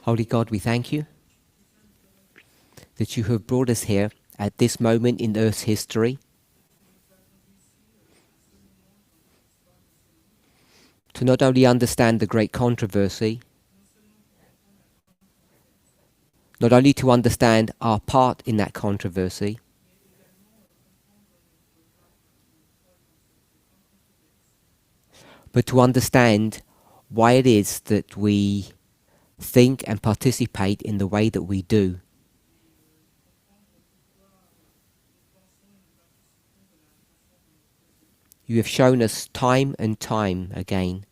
Holy God, we thank you that you have brought us here at this moment in Earth's history to not only understand the great controversy, not only to understand our part in that controversy, but to understand why it is that we think and participate in the way that we do. You have shown us time and time again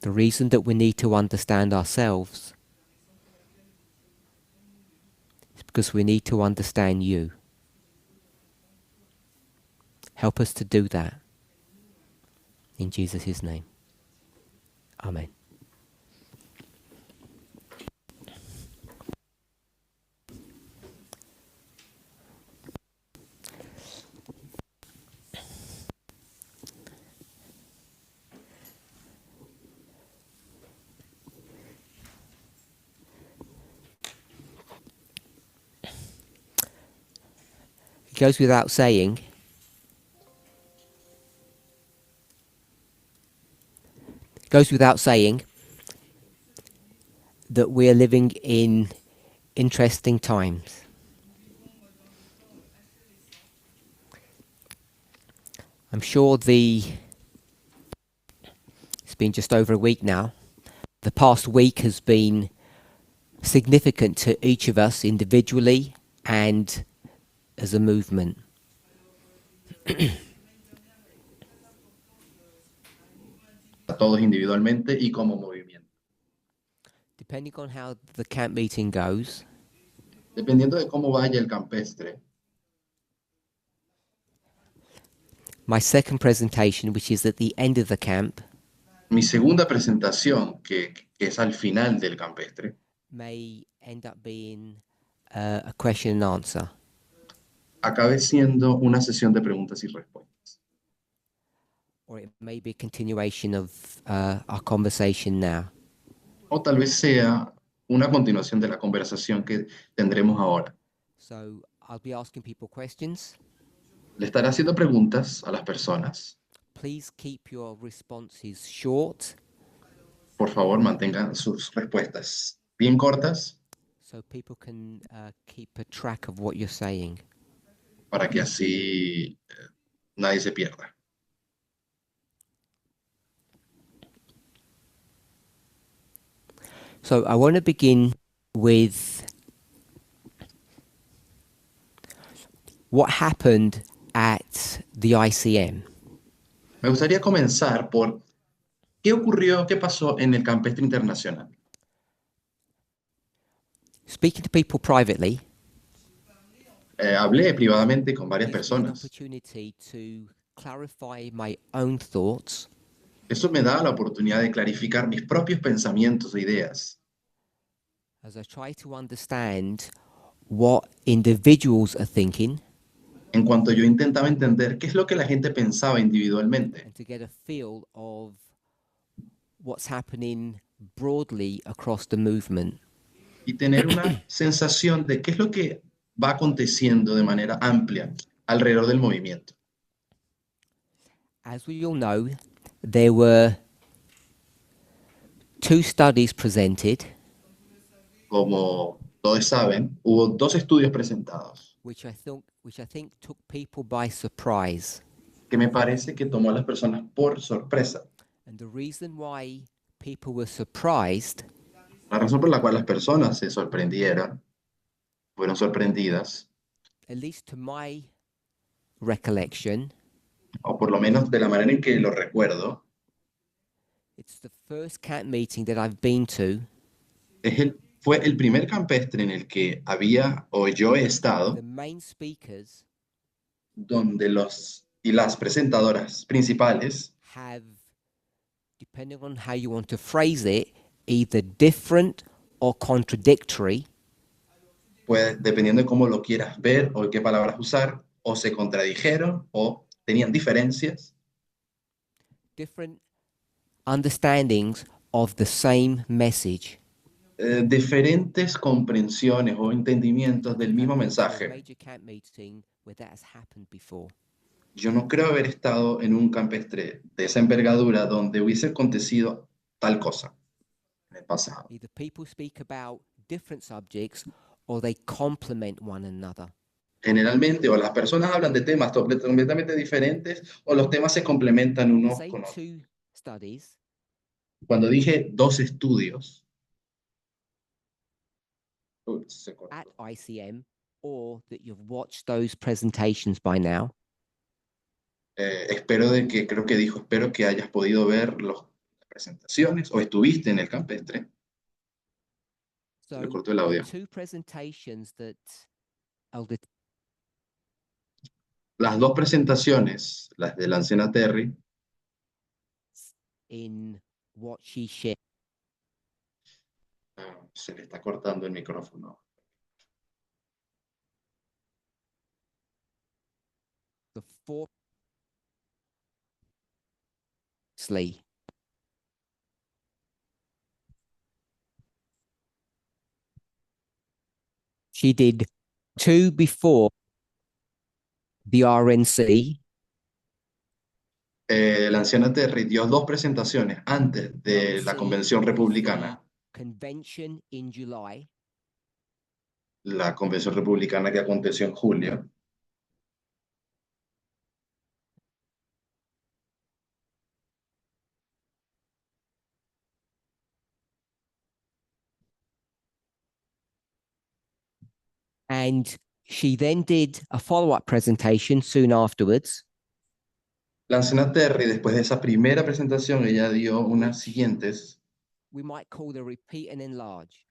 the reason that we need to understand ourselves is because we need to understand you. Help us to do that. In Jesus' name. Amen. It goes without saying that we are living in interesting times. I'm sure it's been just over a week now. The past week has been significant to each of us individually and as a movement. A todos individualmente y como movimiento. Depending on how the camp meeting goes, Dependiendo de cómo vaya el campestre, my second presentation, which is at the end of the camp, mi segunda presentación, que es al final del campestre, may end up being a question and answer. acabe siendo una sesión de preguntas y respuestas. Or it may be a continuation of our conversation now. O tal vez sea una continuación de la conversación que tendremos ahora. So I'll be asking people questions. Le estaré haciendo preguntas a las personas. Please keep your responses short. Por favor, mantengan sus respuestas bien cortas So people can keep a track of what you're saying. para que así nadie se pierda. So I want to begin with what happened at the ICM. Me gustaría comenzar por qué ocurrió, qué pasó en el campestre internacional. Speaking to people privately, Hablé privadamente con varias gives me an personas. opportunity to clarify my own thoughts Eso me da la oportunidad de clarificar mis propios pensamientos e ideas as I try to understand what individuals are thinking en cuanto yo intentaba entender qué es lo que la gente pensaba individualmente and to get a feel of what's happening broadly across the movement. y tener una sensación de qué es lo que va aconteciendo de manera amplia alrededor del movimiento. As we all know, there were two studies presented Como todos saben, hubo dos estudios presentados which I think took people by surprise. que me parece que tomó a las personas por sorpresa. And the reason why people were surprised La razón por la cual las personas se sorprendieron, fueron sorprendidas, at least to my recollection, o por lo menos de la manera en que lo recuerdo, it's the first camp meeting that I've been to fue el primer campestre en el que había o yo he estado, the main speakers donde los y las presentadoras principales have, depending on how you want to phrase it, either different or contradictory pues dependiendo de cómo lo quieras ver o qué palabras usar, o se contradijeron o tenían diferencias, different understandings of the same message. Diferentes comprensiones o entendimientos del mismo I've been to a mensaje. major camp meeting where that has happened before. Yo no creo haber estado en un campestre de esa envergadura donde hubiese acontecido tal cosa en el pasado. Either people speak about different subjects or they complement one another. Generalmente, o las personas hablan de temas completamente diferentes, o los temas se complementan unos Say con otros. 2 studies Cuando dije 2 estudios, se cortó. at ICM or that you've watched those presentations by now. Espero de que, creo que dijo, espero que hayas podido ver las presentaciones o estuviste en el campestre. Se le So cortó el the audio. 2 presentations that Elder Las 2 presentaciones, las de la anciana Terry, in what she shared, se le está cortando el micrófono. the 4 Slee. She did 2 before the RNC. La anciana Terry dio 2 presentaciones antes de la RNC convención was the republicana, convention in July, la convención republicana que aconteció en julio. and she then did a follow-up presentation soon afterwards, La anciana Terry, después de esa primera presentación, ella dio unas siguientes we might call the repeat and enlarge.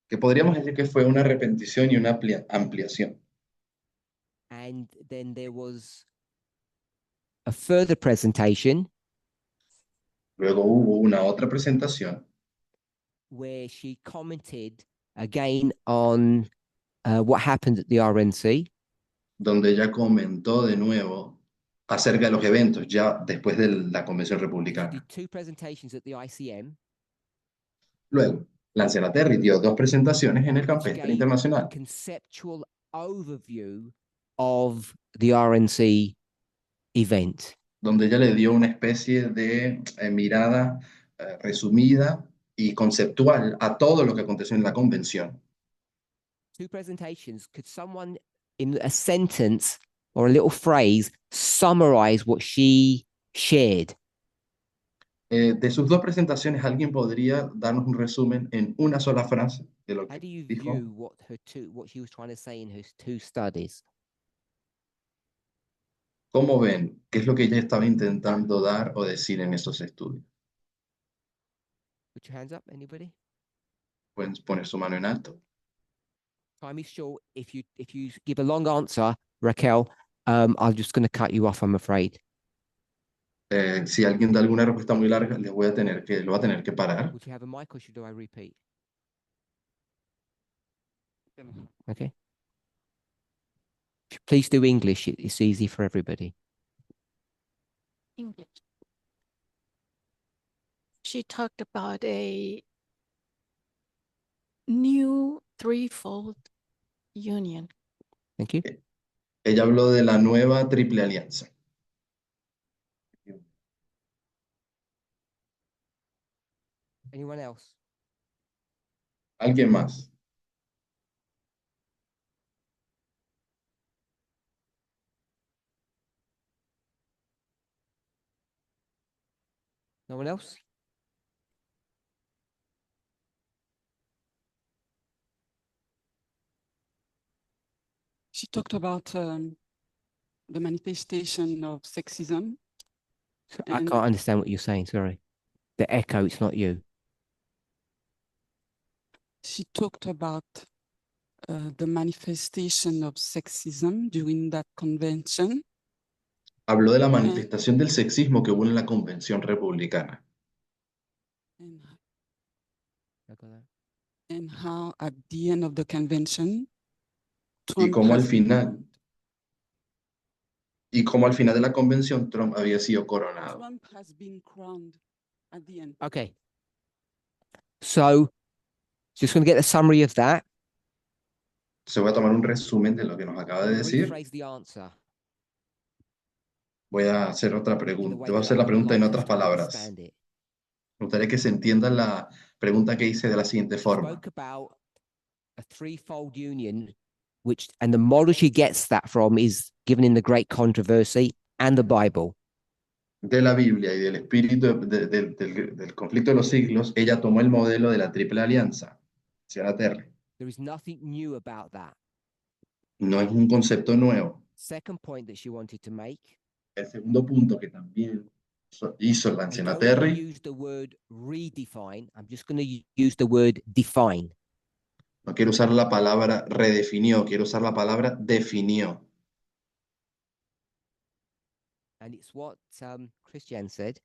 que podríamos decir que fue una repetición y una ampliación. And then there was a further presentation Luego hubo una otra presentación where she commented again on what happened at the RNC. donde ella comentó de nuevo acerca de los eventos ya después de la convención She republicana. did 2 presentations at the ICM, Luego, la anciana Terry dio 2 presentaciones en el which campestre gave a internacional, conceptual overview of the RNC event. donde ella le dio una especie de mirada resumida y conceptual a todo lo que aconteció en la convención. 2 presentations. Could someone in a sentence or a little phrase summarize what she shared? De sus 2 presentaciones, ¿alguien podría darnos un resumen en una sola frase de lo How que do you dijo? view what she was trying to say in her 2 studies? ¿Cómo ven? ¿Qué es lo que ella estaba intentando dar o decir en esos estudios? Put your hands up, anybody? Pueden poner su mano en alto. Time is short. If you give a long answer, Raquel, I'm just going to cut you off, I'm afraid. Si alguien da alguna respuesta muy larga, lo voy a tener que parar. Would you have a mic or should I repeat? Okay. Please do English. It's easy for everybody. English. She talked about a new threefold union. Thank you. Ella habló de la nueva triple alianza. Anyone else? ¿Alguien más? No one else? She talked about the manifestation of sexism. I And- can't understand what you're saying. Sorry. The echo, it's not you. She talked about the manifestation of sexism during that convention Habló de la manifestación del sexismo que hubo en la convención republicana and, I got that. and how at the end of the convention, y cómo al has been final, crowned. y cómo al final de la convención Trump había sido coronado. Trump has been crowned. at the end. Okay. So, just going to get a summary of that. Se voy a tomar un resumen de lo que nos acaba de decir. Rephrase the answer Voy a hacer otra in a pregunta. way Voy a that hacer I la would pregunta en like otras us to palabras. understand it. Me gustaría que se entienda la pregunta que hice de la siguiente She forma. spoke about a threefold union, which, and the model she gets that from is given in the Great Controversy and the Bible. De la Biblia y del espíritu del conflicto de los siglos, ella tomó el modelo de la Triple Alianza. Señora Terry, There is nothing new about that. no es un concepto nuevo. Second point that she wanted to make, El segundo punto que también hizo la I anciana don't want to Terry, use the word redefine. I'm just going to use the word define. no quiero usar la palabra redefinió, quiero usar la palabra definió. And it's what Christian said.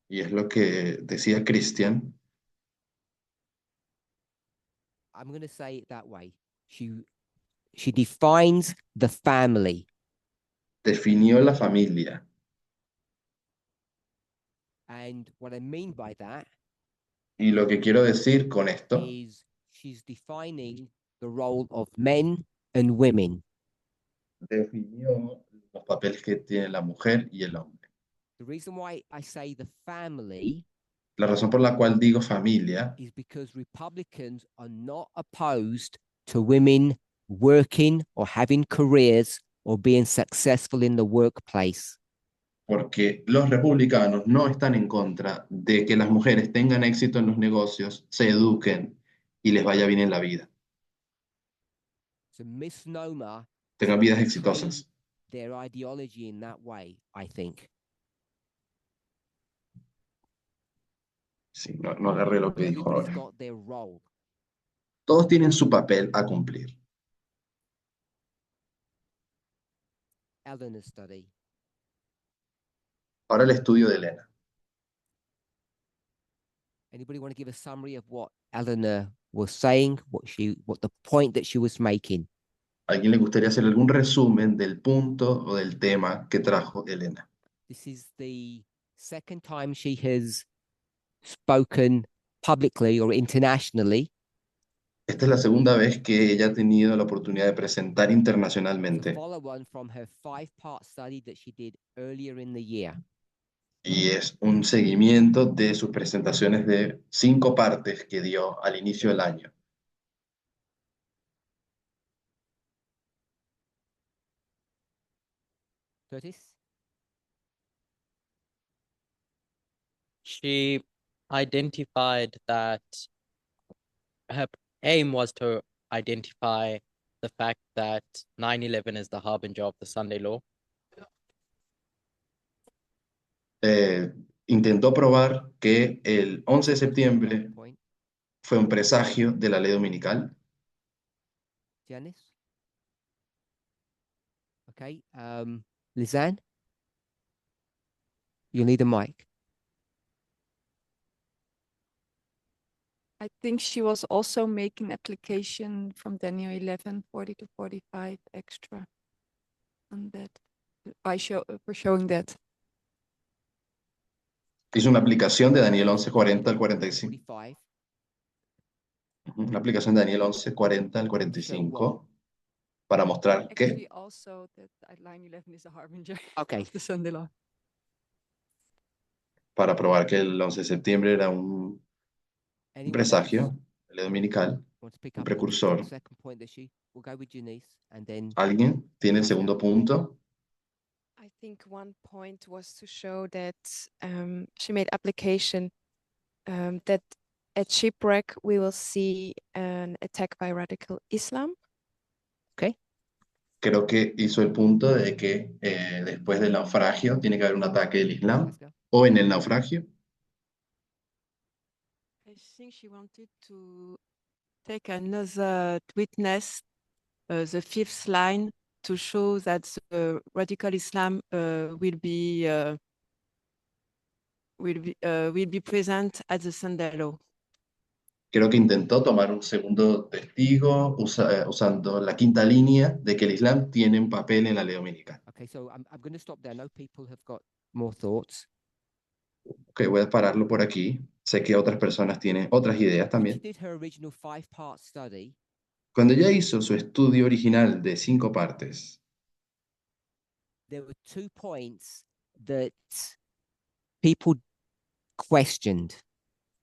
Y es lo que decía Christian. I'm going to say it that way. She defines the family. Definió la familia. And what I mean by that Y lo que quiero decir con esto is she's defining the role of men and women. definió los papeles que tiene la mujer y el hombre. The reason why I say the family La razón por la cual digo familia is because Republicans are not opposed to women working or having careers or being successful in the workplace. porque los republicanos no están en contra de que las mujeres tengan éxito en los negocios, se eduquen y les vaya bien en la vida, It's a misnomer tengan vidas exitosas. their ideology in that way, I think. Sí, no agarré lo que dijo Everybody's ahora. got their role. Todos tienen su papel a cumplir. Eleanor's study. Ahora el estudio de Elena. Anybody want to give a summary of what Eleanor was saying, what the point that she was making? ¿A alguien le gustaría hacer algún resumen del punto o del tema que trajo Elena? This is the second time she has spoken publicly or internationally. Esta es la segunda vez que ella ha tenido la oportunidad de presentar It's a internacionalmente follow-on from her 5-part study that she did earlier in the year. y es un seguimiento de sus presentaciones de 5 partes que dio al inicio del año. Curtis? She identified that her aim was to identify the fact that 9/11 is the harbinger of the Sunday law. Intentó probar que el 11 de septiembre Point. fue un presagio de la ley dominical. Janice? Okay. Lizanne? You'll need a mic. I think she was also making application from Daniel 11, 40 to 45 extra on that. For showing that. Hizo una aplicación de Daniel 11:40 al 45. 45. Una aplicación de Daniel 11:40 al 45 para mostrar Actually, que also that line 11 is a harbinger Okay. of the Sunday law. para probar que el 11 de septiembre era un Anyone presagio else de la ley dominical. want to pick un up on the precursor. second point that we'll go with Janice and then ¿Alguien tiene el segundo punto? I think one point was to show that she made application that at shipwreck we will see an attack by radical Islam. Creo que hizo el punto de que después del naufragio tiene que haber un ataque del Islam let's go. o en el naufragio. I think she wanted to take another witness, the fifth line, to show that the radical Islam will be present at the Sunday law. Creo que intentó tomar un segundo testigo usando la quinta línea de que el Islam tiene un papel en la ley dominical. Okay, so I'm going to stop there. I know people have got more thoughts. Ok, voy a pararlo por aquí. Sé que otras personas tienen otras ideas When she también. did her original 5-part study, Cuando ella hizo su estudio original de 5 partes, there were 2 points that people questioned.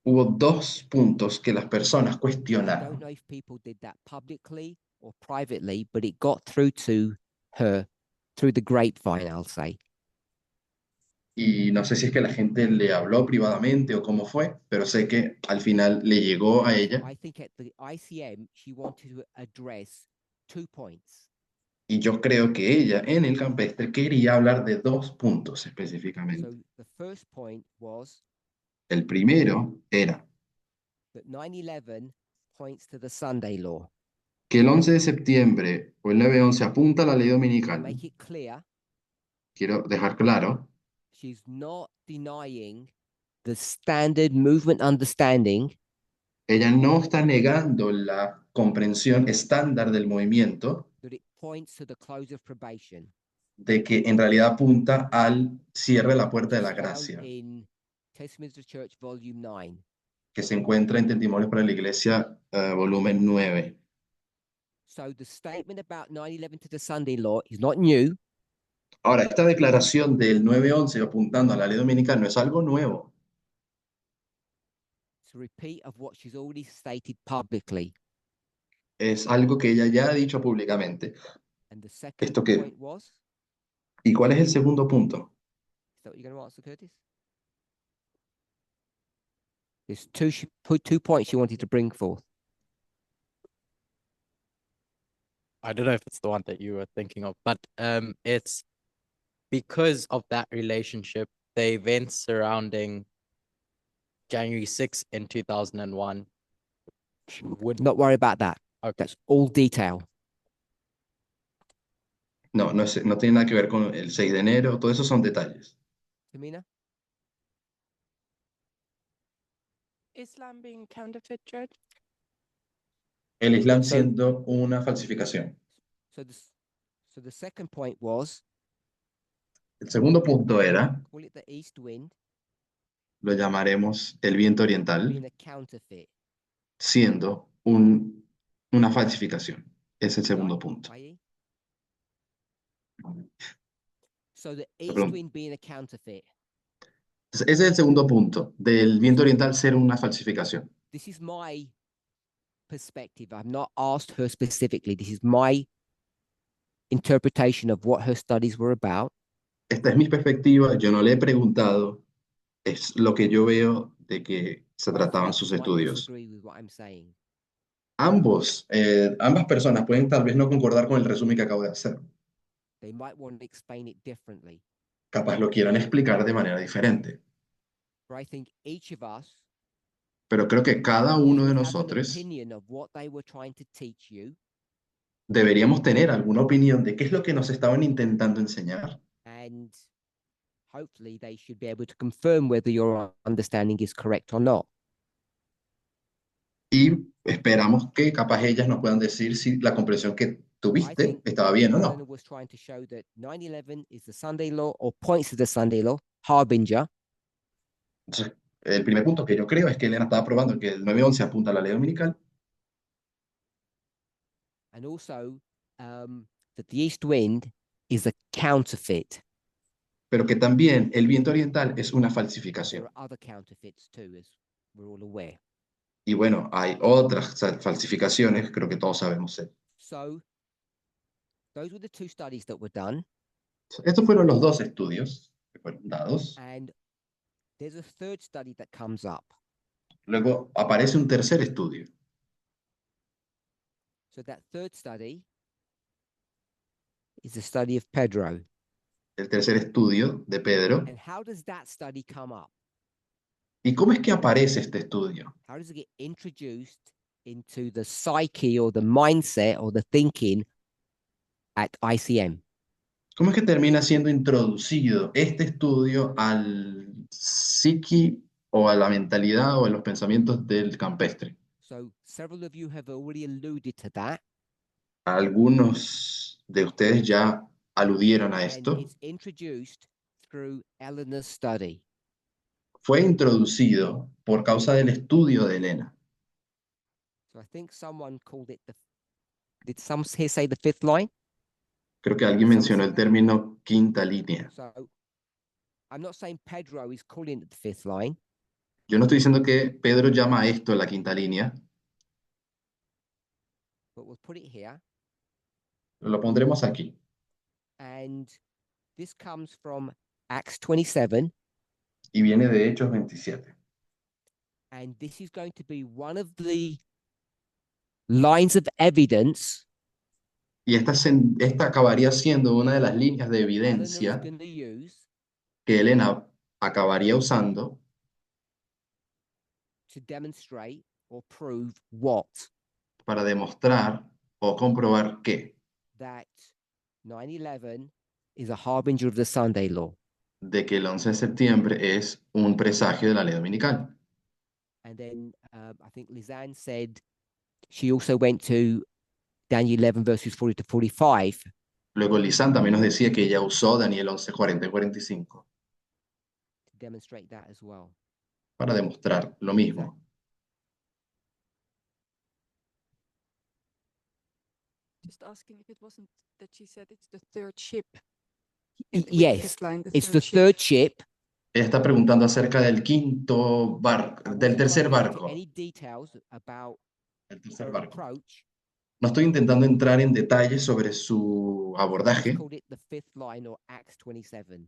hubo 2 puntos que las personas I don't cuestionaron. know if people did that publicly or privately, but it got through to her through the grapevine, I'll say. Y no sé si es que la gente le habló privadamente o cómo fue, pero sé que al final le llegó a ella. I think at the ICM, she wanted to address 2 points. Y yo creo que ella en el campestre quería hablar de 2 puntos específicamente. So the first point was El primero era that 9/11 points to the Sunday law. que el 11 de septiembre o el 9/11 apunta a la ley To dominical. make it clear, Quiero dejar claro, she's not denying the standard movement understanding ella no está negando la comprensión estándar del movimiento that it points to the close of probation, de que en realidad apunta al cierre de la puerta de which la is found gracia, in Testimonies of the Church, Volume 9. que se encuentra en Testimonios para la Iglesia, volumen 9. So the statement about 9/11 to the Sunday law is not new. Ahora, esta declaración del 9/11 apuntando a la ley dominical no es algo nuevo, It's a repeat of what she's already stated publicly. es algo que ella ya ha dicho públicamente. And the second ¿Esto qué? point was, ¿Y cuál es el segundo punto? is that what you're going to answer, Curtis? There's two points she wanted to bring forth. I don't know if it's the one that you were thinking of, but it's because of that relationship, the events surrounding January 6th in 2001 would Not worry about that. okay. That's all detail. No, no tiene nada que ver con el 6 de enero, todo eso son detalles. Tamina? Islam being counterfeit, Judge? El Islam So- siendo una falsificación. So the second point was, El segundo punto era, call it the east wind lo llamaremos el viento being oriental, a counterfeit. siendo una falsificación. Es el segundo Right, punto. IE? So the east pregunta. wind being a counterfeit. Entonces, ese es el segundo punto, del viento oriental ser una falsificación. This is my perspective. I've not asked her specifically. This is my interpretation of what her studies were about. Esta es mi perspectiva, yo no le he preguntado, es lo que yo veo de que se Both trataban groups sus might estudios. disagree with what I'm saying. Ambas personas pueden tal vez no concordar con el resumen que acabo de hacer. They might want to explain it differently. Capaz lo quieran explicar de manera diferente. But I think each of us Pero creo que cada uno de should have an nosotros opinion of what they were trying to teach you, deberíamos tener alguna opinión de qué es lo que nos estaban intentando enseñar. and hopefully they should be able to confirm whether your understanding is correct or not. Y esperamos que capaz ellas nos puedan decir si la comprensión que I tuviste think estaba bien o Eleanor no. was trying to show that 9/11 is the Sunday law or points to the Sunday law, harbinger, Entonces, el primer punto que yo creo es que Elena estaba probando que el 9/11 apunta a la ley dominical, and also that the east wind is a counterfeit. pero que también el viento oriental es una There falsificación. are other counterfeits too, as we're all aware. Y bueno, hay otras falsificaciones, creo que todos sabemos. So those were the 2 studies that were done, Estos fueron los 2 estudios que fueron dados. and there's a third study that comes up. Luego aparece un tercer estudio. So that third study is the study of Pedro. El tercer estudio de Pedro. And how does that study come up? ¿Y cómo es que aparece este estudio? How does it get introduced into the psyche or the mindset or the thinking at ICM? ¿Cómo es que termina siendo introducido este estudio al psiqui o a la mentalidad o a los pensamientos del campestre? So several of you have already alluded to that, Algunos de ustedes ya aludieron a and esto it's introduced through Eleanor's study. fue introducido por causa del estudio de Elena. So I think someone called it did some here say the fifth line? Creo que alguien mencionó el término quinta línea. So I'm not saying Pedro is calling it the fifth line, Yo no estoy diciendo que Pedro llama a esto la quinta línea, but we'll put it here. lo pondremos aquí. And this comes from Acts 27. Y viene de Hechos 27. And this is going to be one of the lines of evidence Y esta acabaría siendo una de las líneas de Eleanor is evidencia going to use que Elena acabaría usando to demonstrate or prove what? para demostrar o comprobar que That 9/11 is a harbinger of the Sunday law. de que el 11 de septiembre es un presagio de la ley dominical. And then I think Lizanne said she also went to Daniel 11 verses 40 to 45 Luego Lisan también nos decía que ella usó Daniel 11, 40 y 45 to demonstrate that as well. para demostrar lo mismo. Just asking if it wasn't that she said it's the third ship. with the Yes, fifth line, it's the third ship. Ella está preguntando acerca del quinto barco, I del wasn't tercer going into barco. Any details about El tercer her barco. approach? No estoy intentando entrar en detalles sobre su I abordaje, called it the fifth line or Acts 27.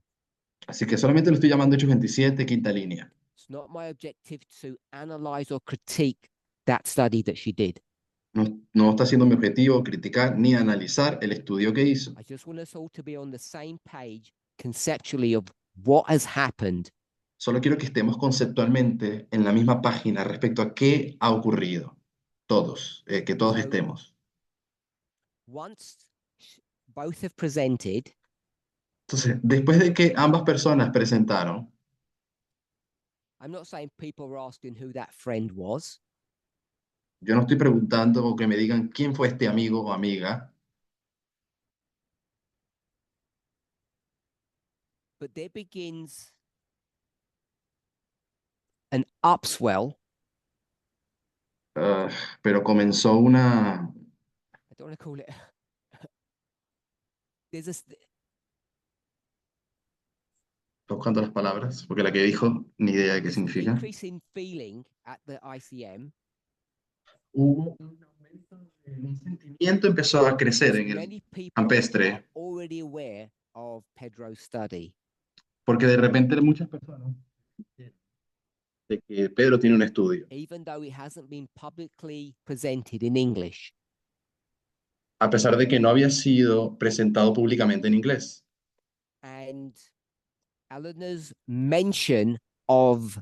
así que solamente lo estoy llamando Hechos 27, quinta línea. It's not my objective to analyze or critique that study that she did. No está siendo mi objetivo criticar ni analizar el estudio que hizo. I just want us all to be on the same page conceptually of what has happened. Solo quiero que estemos conceptualmente en la misma página respecto a qué ha ocurrido. Todos, que todos So- estemos. Once both have presented, Entonces, después de que ambas personas presentaron, I'm not saying people are asking who that friend was. yo no estoy preguntando o que me digan quién fue este amigo o amiga, But there begins an upswell. pero comenzó una, I don't want to call it. There's estoy buscando las palabras, porque la que dijo, ni idea de qué there's an significa. increase in feeling at the ICM. Hubo un aumento, un sentimiento empezó a crecer en el Many people campestre, are already aware of Pedro's study. porque de repente muchas personas de que Pedro tiene un estudio, Even though it hasn't been publicly presented in English. a pesar de que no había sido presentado públicamente en inglés. And Eleanor's mention of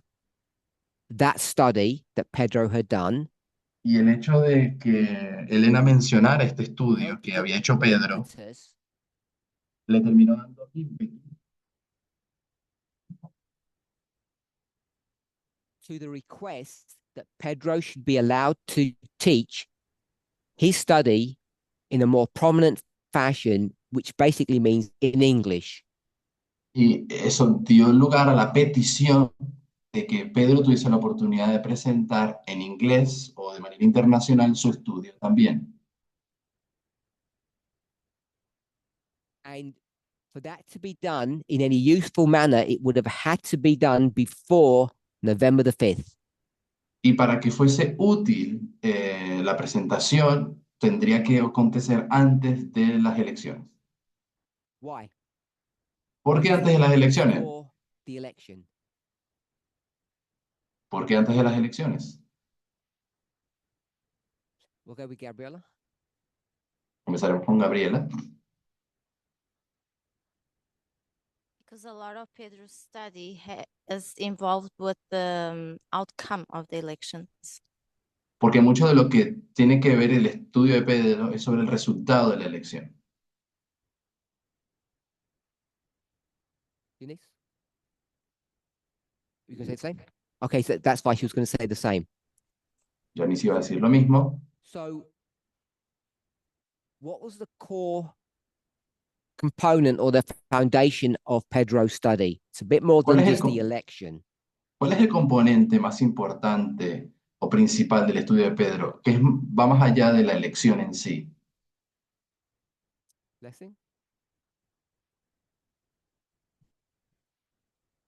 that study that Pedro had done Y el hecho de que Elena mencionara este estudio helped que give había hecho Pedro, impetus le terminó dando ímpetu to the request that Pedro should be allowed to teach his study in a more prominent fashion, which basically means in English. y eso dio lugar a la petición de que Pedro tuviese la oportunidad de presentar en inglés o de manera internacional su estudio también. And for that to be done in any useful manner, it would have had to be done before November the 5th. Y para que fuese útil la presentación, tendría que acontecer antes de las elecciones. Why? ¿Por qué antes de las elecciones? Before the election. ¿Por qué antes de las elecciones? We'll go with Gabriella. Comenzaremos con Gabriela. Because a lot of Pedro's study is involved with the outcome of the elections. Porque mucho de lo que tiene que ver el estudio de Pedro es sobre el resultado de la elección. Eunice? You going to say the same? Okay, so that's fine. She was going to say the same. Janice iba a decir lo mismo. So, what was the core component or the foundation of Pedro's study? It's a bit more than ¿Cuál es el just the co- election. ¿Cuál es el componente más importante o principal del estudio de Pedro, que va más allá de la elección en sí? Blessing?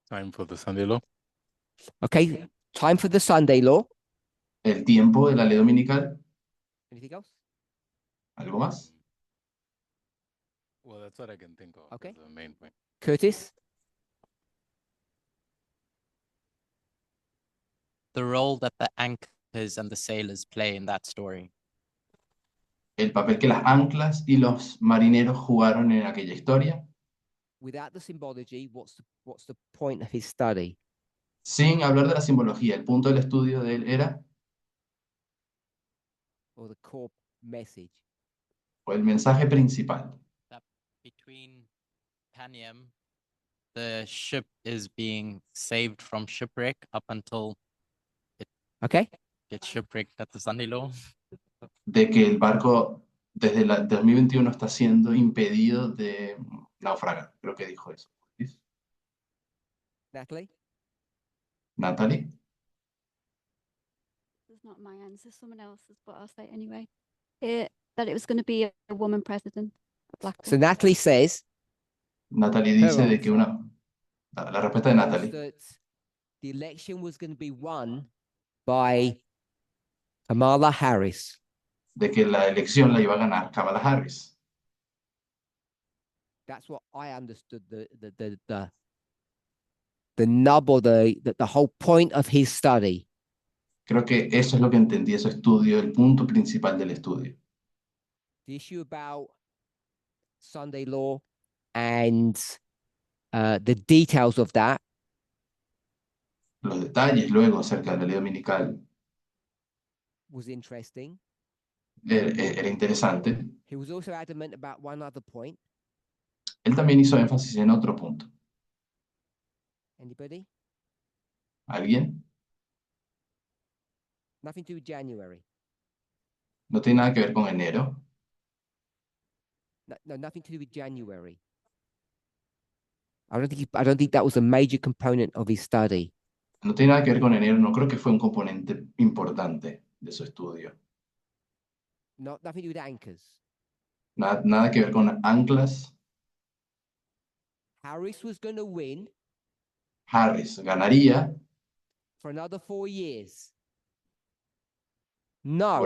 Time for the Sunday law. Okay, time for the Sunday law. ¿El tiempo de la ley dominical? Anything else? ¿Algo más? Well, that's what I can think of Okay. as the main point. Curtis? The role that the anchors and the sailors play in that story. ¿El papel que las anclas y los marineros jugaron en aquella historia? Without the symbology, what's the point of his study? Sin hablar de la simbología, el punto del estudio de él era, Or the core message? o el mensaje principal, Between Panium, the ship is being saved from shipwreck up until Okay. gets shipwrecked at the Sunday law. de que el barco desde el 2021 está siendo impedido de naufragar. Creo que dijo eso. Natalie? Natalie, This is not my answer, someone else's, but I'll say it anyway. That it was going to be a woman president at So Blackpool. Natalie says Natalie dice Her de que la respuesta de was Natalie, that the election was going to be won by Kamala Harris. de que la elección la iba a ganar Kamala Harris. That's what I understood the nub or the whole point of his study. Creo que eso es lo que entendí, ese estudio, el punto principal del estudio. The issue about Sunday law and the details of that Los detalles luego acerca de la ley dominical was interesting. era interesante. He was also adamant about one other point. Él también hizo énfasis en otro punto. Anybody? ¿Alguien? Nothing to do with January. No tiene nada que ver con enero. No, nothing to do with January. I don't think that was a major component of his study. No tiene nada que ver con enero. No creo que fue un componente importante de su estudio. Nothing to do with anchors. Nada que ver con anclas. Harris was going to win Harris ganaría for another 4 years. por No,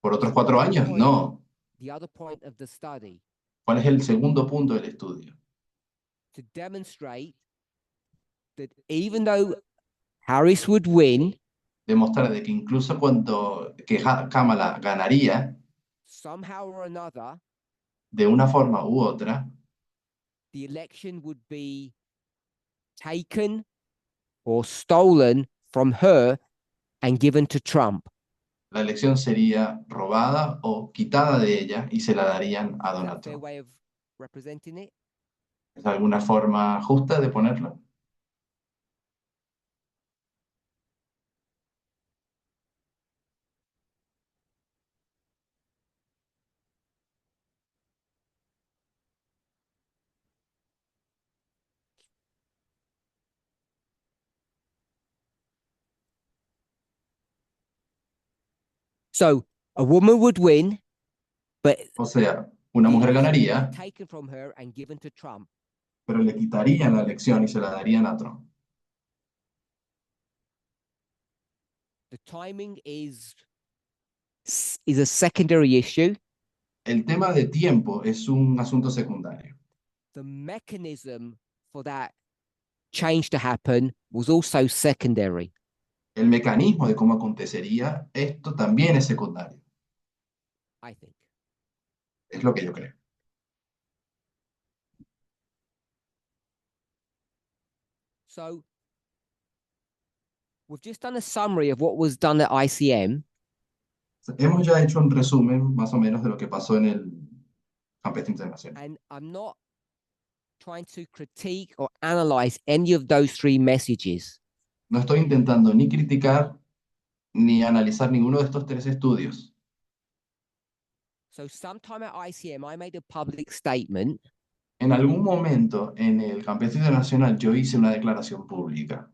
otros 4 años. No. the other point of the study, ¿Cuál es el segundo punto del estudio? to demonstrate that even though Harris would win, Demostrar de que incluso cuando que Kamala ganaría somehow or another, de una forma u otra, the election would be taken or stolen from her and given to Trump. la elección sería robada o quitada de ella y se la darían a Is that Donald a fair Trump. way of representing it? ¿Es alguna forma justa de ponerlo? So a woman would win, but O sea, una the mujer election would be ganaría, taken from her and given to Trump. pero le quitarían la elección y se la darían a Trump. The timing is a secondary issue. El tema de tiempo es un asunto secundario. The mechanism for that change to happen was also secondary. El mecanismo de cómo acontecería esto también es secundario. I think. Es lo que yo creo. So we've just done a summary of what was done at ICM. Hemos ya hecho un resumen más o menos de lo que pasó en el Campestre Internacional. And I'm not trying to critique or analyze any of those 3 messages. No estoy intentando ni criticar ni analizar ninguno de estos 3 estudios. So sometime at ICM, I made a public statement En algún momento en el Campestre Internacional yo hice una declaración pública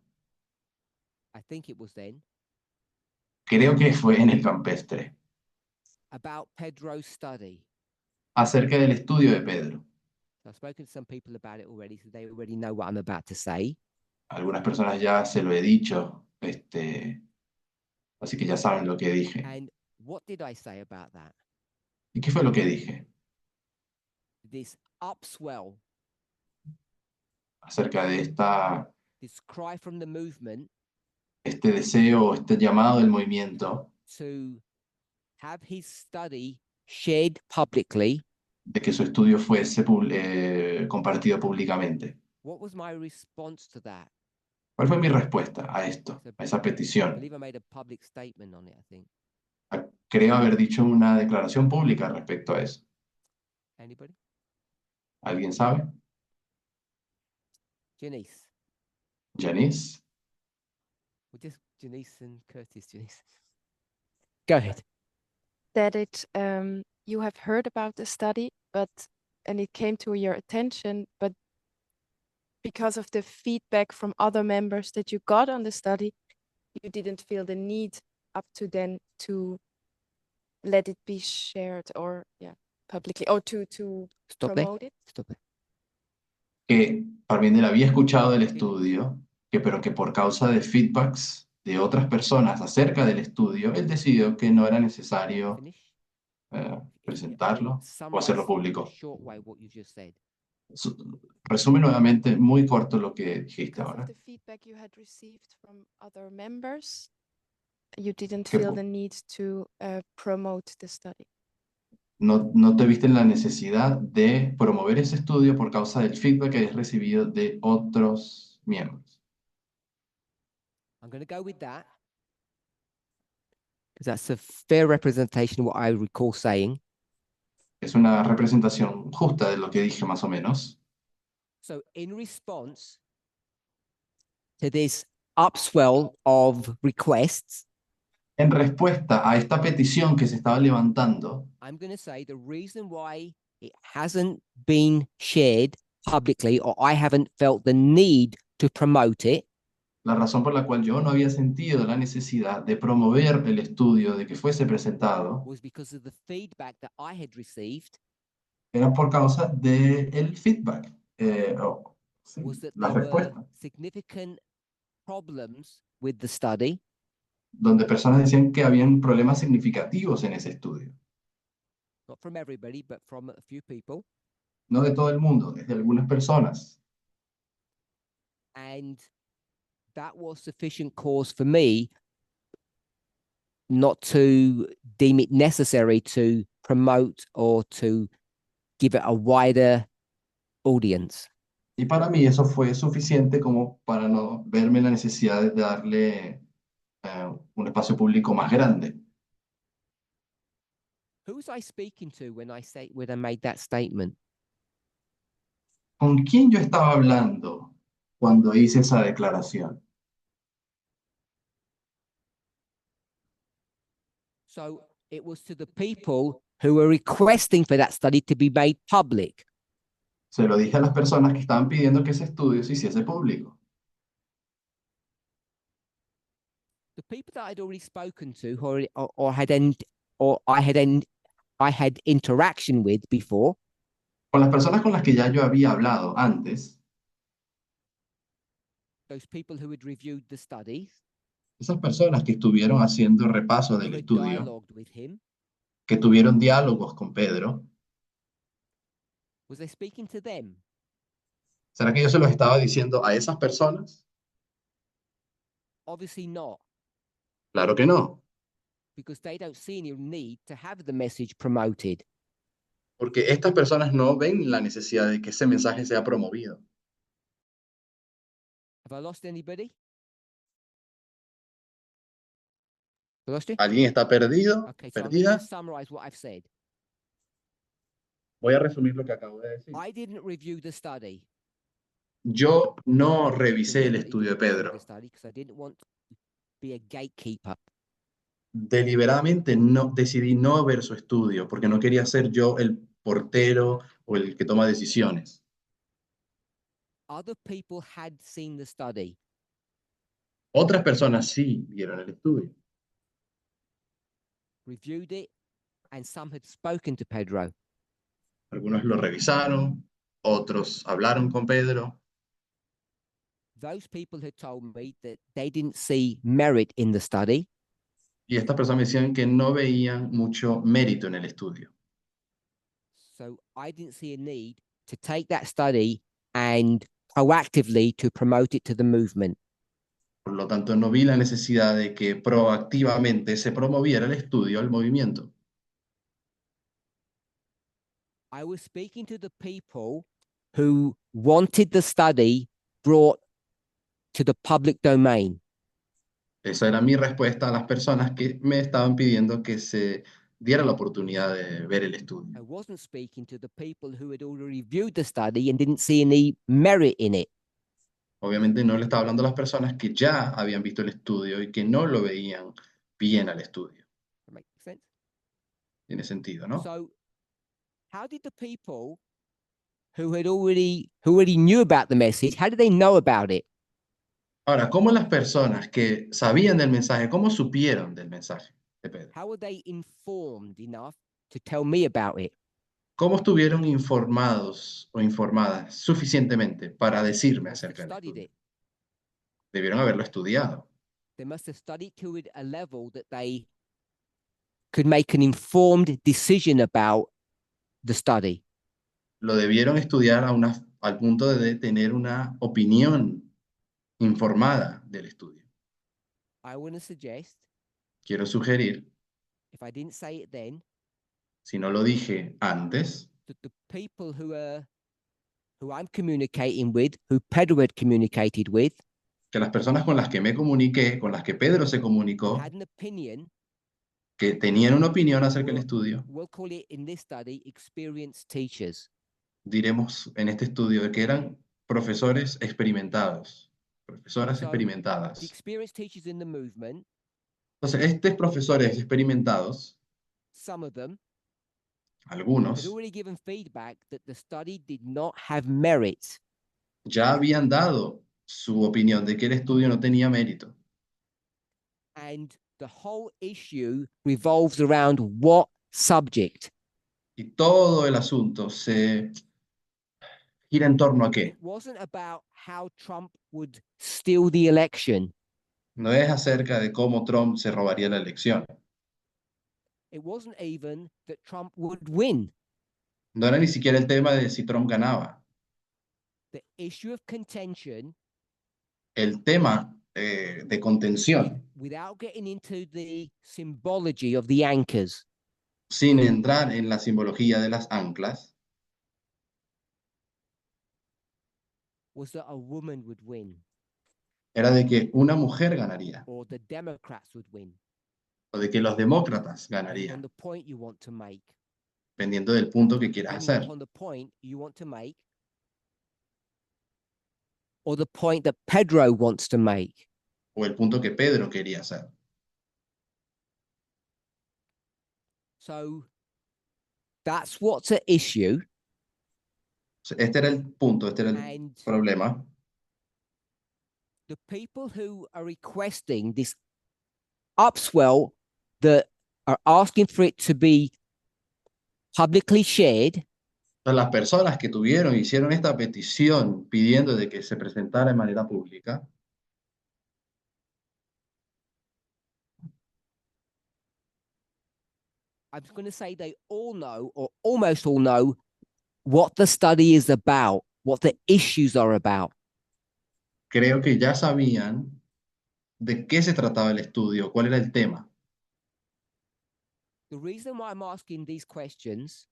think it was then, creo que fue en el campestre, about Pedro's study. acerca del estudio de Pedro. So I've spoken to some people about it already, so they already know what I'm about to say. Algunas personas ya se lo he dicho, así que ya saben lo que dije. And what did I say about that? ¿Y qué fue lo que dije? This upswell, Acerca de this cry from the movement este deseo, este llamado del movimiento, to have his study shared publicly. de que su estudio fuese compartido públicamente. What was my response to that? ¿Cuál fue mi respuesta a esto, a esa I petición? believe I made a public statement on it, I think. Creo haber dicho una declaración pública respecto a eso. Anybody? ¿Alguien sabe? Janice. ¿Janice? Well, just Janice and Curtis, Janice. Go ahead. That you have heard about the study, and it came to your attention, but because of the feedback from other members that you got on the study, you didn't feel the need up to then to let it be shared or publicly, or to Stop there. promote it. Stop there. Que Parminder había escuchado el estudio, pero que por causa de feedbacks de otras personas acerca del estudio, él decidió que no era necesario Finish. presentarlo o Summarize hacerlo in a público. short way what you just said. Resume nuevamente muy corto lo que dijiste Because ahora. of the feedback you had received from other members, you didn't Que feel po- the need to promote the study. No te viste en la necesidad de promover ese estudio por causa del feedback que hayas recibido de otros miembros. I'm going to go with that because that's a fair representation of what I recall saying. Es una representación justa de lo que dije más o menos. So, in response to this upswell of requests, En respuesta a esta petición que se estaba levantando, I'm going to say the reason why it hasn't been shared publicly, or I haven't felt the need to promote it, la razón por la cual yo no había sentido la necesidad de promover el estudio, de que fuese presentado, was because of the feedback that I had received, era por causa del feedback, sí, was that la there were respuesta, significant problems with the study, donde personas decían que habían problemas significativos en ese estudio. not from everybody, but from a few people. No de todo el mundo, de algunas personas. And that was sufficient cause for me not to deem it necessary to promote or to give it a wider audience. Y para mí eso fue suficiente como para no verme la necesidad de darle un espacio público más grande. Who was I speaking to when I made that statement? ¿Con quién yo estaba hablando cuando hice esa declaración? So it was to the people who were requesting for that study to be made public. Se lo dije a las personas que estaban pidiendo que ese estudio se hiciese público. The people that I'd already spoken to, I had interaction with before, Con las personas con las que ya yo había hablado antes, those people who had reviewed the studies, esas personas que estuvieron haciendo repaso who del had estudio, dialogued with him, que tuvieron diálogos con Pedro, was I speaking to them? ¿será que yo se los estaba diciendo a esas personas? Obviously not, Claro que no, because they don't see any need to have the message promoted. porque estas personas no ven la necesidad de que ese mensaje sea promovido. Have I lost anybody? Have I lost you? ¿Alguien está perdido? Okay, so I'm going ¿Perdida? to summarize what I've said. Voy a resumir lo que acabo de decir. I didn't review the study. Yo no revisé el estudio de Pedro. Because I didn't want to be a gatekeeper. Deliberadamente no, decidí no ver su estudio porque no quería ser yo el portero o el que toma decisiones. Other people had seen the study. Otras personas sí vieron el estudio, reviewed it, and some had spoken to Pedro. algunos lo revisaron, otros hablaron con Pedro. Those people had told me that they didn't see merit in the study, Y estas personas me decían que no veían mucho mérito en el estudio. so I didn't see a need to take that study and proactively to promote it to the movement. Por lo tanto, no vi la necesidad de que proactivamente se promoviera el estudio al movimiento. I was speaking to the people who wanted the study brought to the public domain. Esa era mi respuesta a las personas que me estaban pidiendo que se diera la oportunidad de ver el estudio. I wasn't speaking to the people who had already viewed the study and didn't see any merit in it. Obviamente no le estaba hablando a las personas que ya habían visto el estudio y que no lo veían bien al estudio. That makes sense? Tiene sentido, ¿no? So, how did the people who already knew about the message, how did they know about it? Ahora, ¿cómo las personas que sabían del mensaje, cómo supieron del mensaje de Pedro? How were they informed enough to tell me about it? ¿Cómo estuvieron informados o informadas suficientemente para decirme They must have acerca del studied estudio? it. Debieron haberlo estudiado. They must have studied to a level that they could make an informed decision about the study. Lo debieron estudiar al punto de tener una opinión informada del estudio. I want to suggest, Quiero sugerir, if I didn't say it then, si no lo dije antes, that the people who I'm communicating with, who Pedro had communicated with, que las personas con las que me comuniqué, con las que Pedro se who comunicó, had an opinion, que tenían una opinión acerca del estudio, we'll call it in this study experienced teachers. diremos en este estudio de que eran profesores experimentados, profesoras So, The experimentadas. experienced teachers in the movement, Entonces, estos profesores experimentados, some of them had algunos, already given feedback that the study did not have merit. ya habían dado su opinión de que el estudio no tenía mérito. And the whole issue revolves around what subject? Y todo el asunto se gira en torno a qué. It wasn't about how Trump would steal the election. No es acerca de cómo Trump se robaría la elección. It wasn't even that Trump would win. No era ni siquiera el tema de si Trump ganaba. The issue of contention, El tema de contención, without getting into the symbology of the anchors, sin entrar en la simbología de las anclas, was that a woman would win era de que una mujer ganaría, or the Democrats would win, o de que los demócratas depending ganarían, on the point you want to make. dependiendo del punto que quieras Depending hacer, upon the point you want to make, or the point that Pedro wants to make. o el punto que Pedro quería hacer. So that's what's at issue. Este era el punto, este era el And problema. the people who are requesting this upswell that are asking for it to be publicly shared Entonces, las personas que hicieron esta petición pidiendo de que se presentara de manera pública, I'm just going to say they all know, or almost all know, what the study is about, what the issues are about. creo que ya sabían de qué se trataba el estudio, cuál era el tema. The reason why I'm asking these questions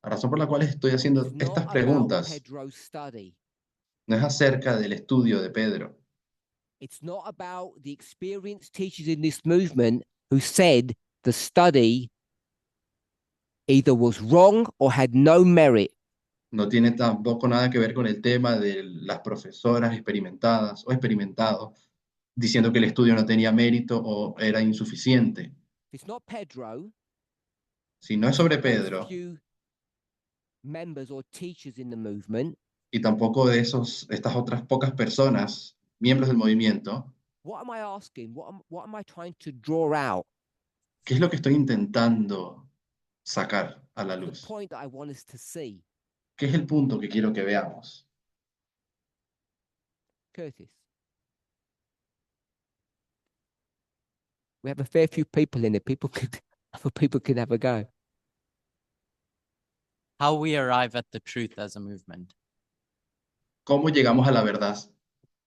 La razón por la cual estoy haciendo is not estas about preguntas Pedro's study. no es acerca del estudio de Pedro, It's not about the experienced teachers in this movement who said the study either was wrong or had no merit. no tiene tampoco nada que ver con el tema de las profesoras experimentadas o experimentados diciendo que el estudio no tenía mérito o era insuficiente. If it's not Pedro, Si no es sobre those Pedro few members or teachers in the movement, y tampoco de estas otras pocas personas, miembros del movimiento, what am I asking? What am I trying to draw out? ¿qué es lo que estoy intentando sacar a la The luz? point that I want us to see. ¿Qué es el punto que quiero que veamos? Curtis. We have a fair few people in it. Other people could have a go. How we arrive at the truth as a movement. ¿Cómo llegamos a la verdad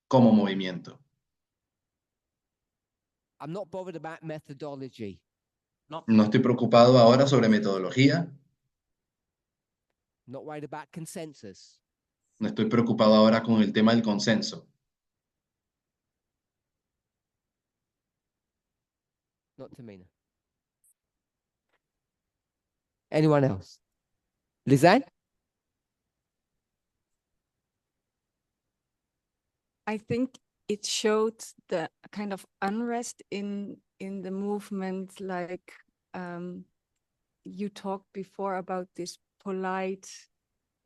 como movimiento? I'm not bothered about methodology. Not No estoy preocupado ahora sobre metodología, Not worried about consensus. no estoy preocupado ahora con el tema del consenso. Not Tamina. Anyone else? Lizanne? I think it showed the kind of unrest in the movement, like you talked before about this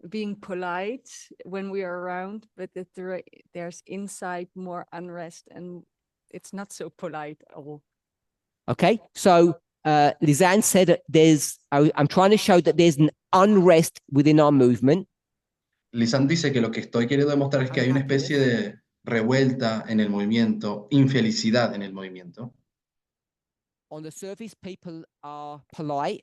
being polite when we are around, but that there's inside more unrest and it's not so polite at all. Okay, so Lizanne said that I'm trying to show that there's an unrest within our movement. Lisanne dice que lo que estoy queriendo demostrar es que hay una especie de revuelta en el movimiento, infelicidad en el movimiento. On the surface, people are polite.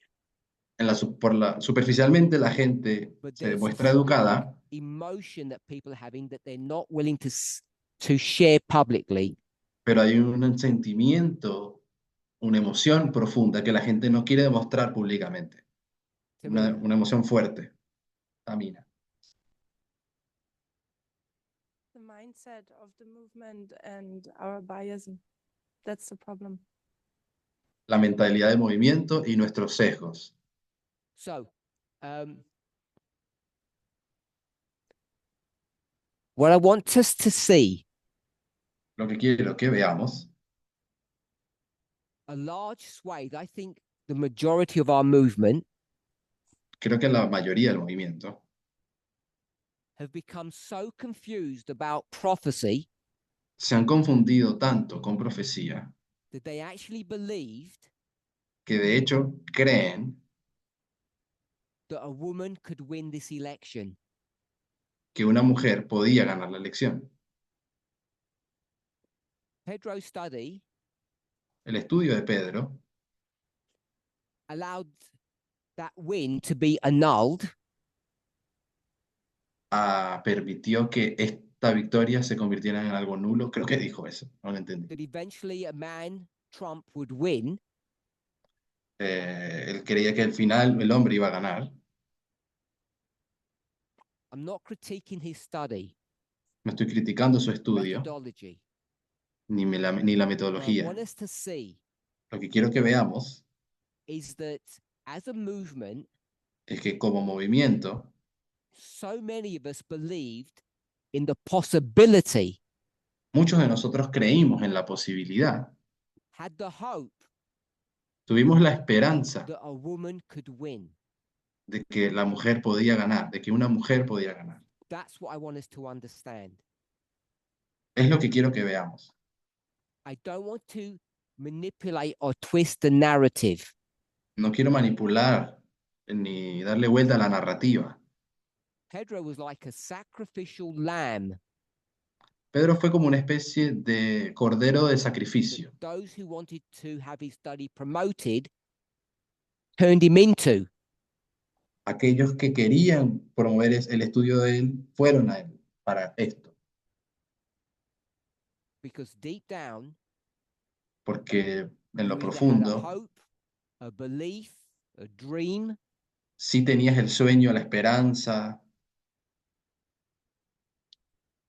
Superficialmente la gente But se there's muestra this educada, emotion that people are having that they're not willing to share publicly. pero hay un sentimiento, una emoción profunda que la gente no quiere demostrar públicamente. Una emoción fuerte. Tamina. The mindset of the movement and our bias, that's the problem. La mentalidad del movimiento y nuestros sesgos. So, what I want us to see, Lo que quiero que veamos, a large swathe, I think the majority of our movement creo que la mayoría del movimiento have become so confused about prophecy se han confundido tanto con profecía that they actually believed que de hecho creen that a woman could win this election. que una mujer podía ganar la elección. Pedro's study El estudio de Pedro allowed that win to be annulled permitió que esta victoria se convirtiera en algo nulo. Creo que dijo eso, no lo entendí. that eventually a man, Trump, would win. Él creía que al final el hombre iba a ganar. I'm not critiquing his study, No estoy criticando su estudio, methodology. ni la What I metodología. want us to see Lo que quiero que veamos is that as a movement, es que como movimiento, so many of us believed in the possibility, muchos de nosotros creímos en la posibilidad, had the hope tuvimos la esperanza that a woman could win. de que la mujer podía ganar, de que una mujer podía ganar. That's what I want us to understand. Es lo que quiero que veamos. I don't want to manipulate or twist the narrative. No quiero manipular ni darle vuelta a la narrativa. Pedro was like a sacrificial lamb. Pedro fue como una especie de cordero de sacrificio. Those who wanted to have his study promoted turned him into. Aquellos que querían promover el estudio de él fueron a él para esto. Because deep down, Porque en lo you either had a profundo hope, a belief, a dream, sí tenías el sueño, la esperanza,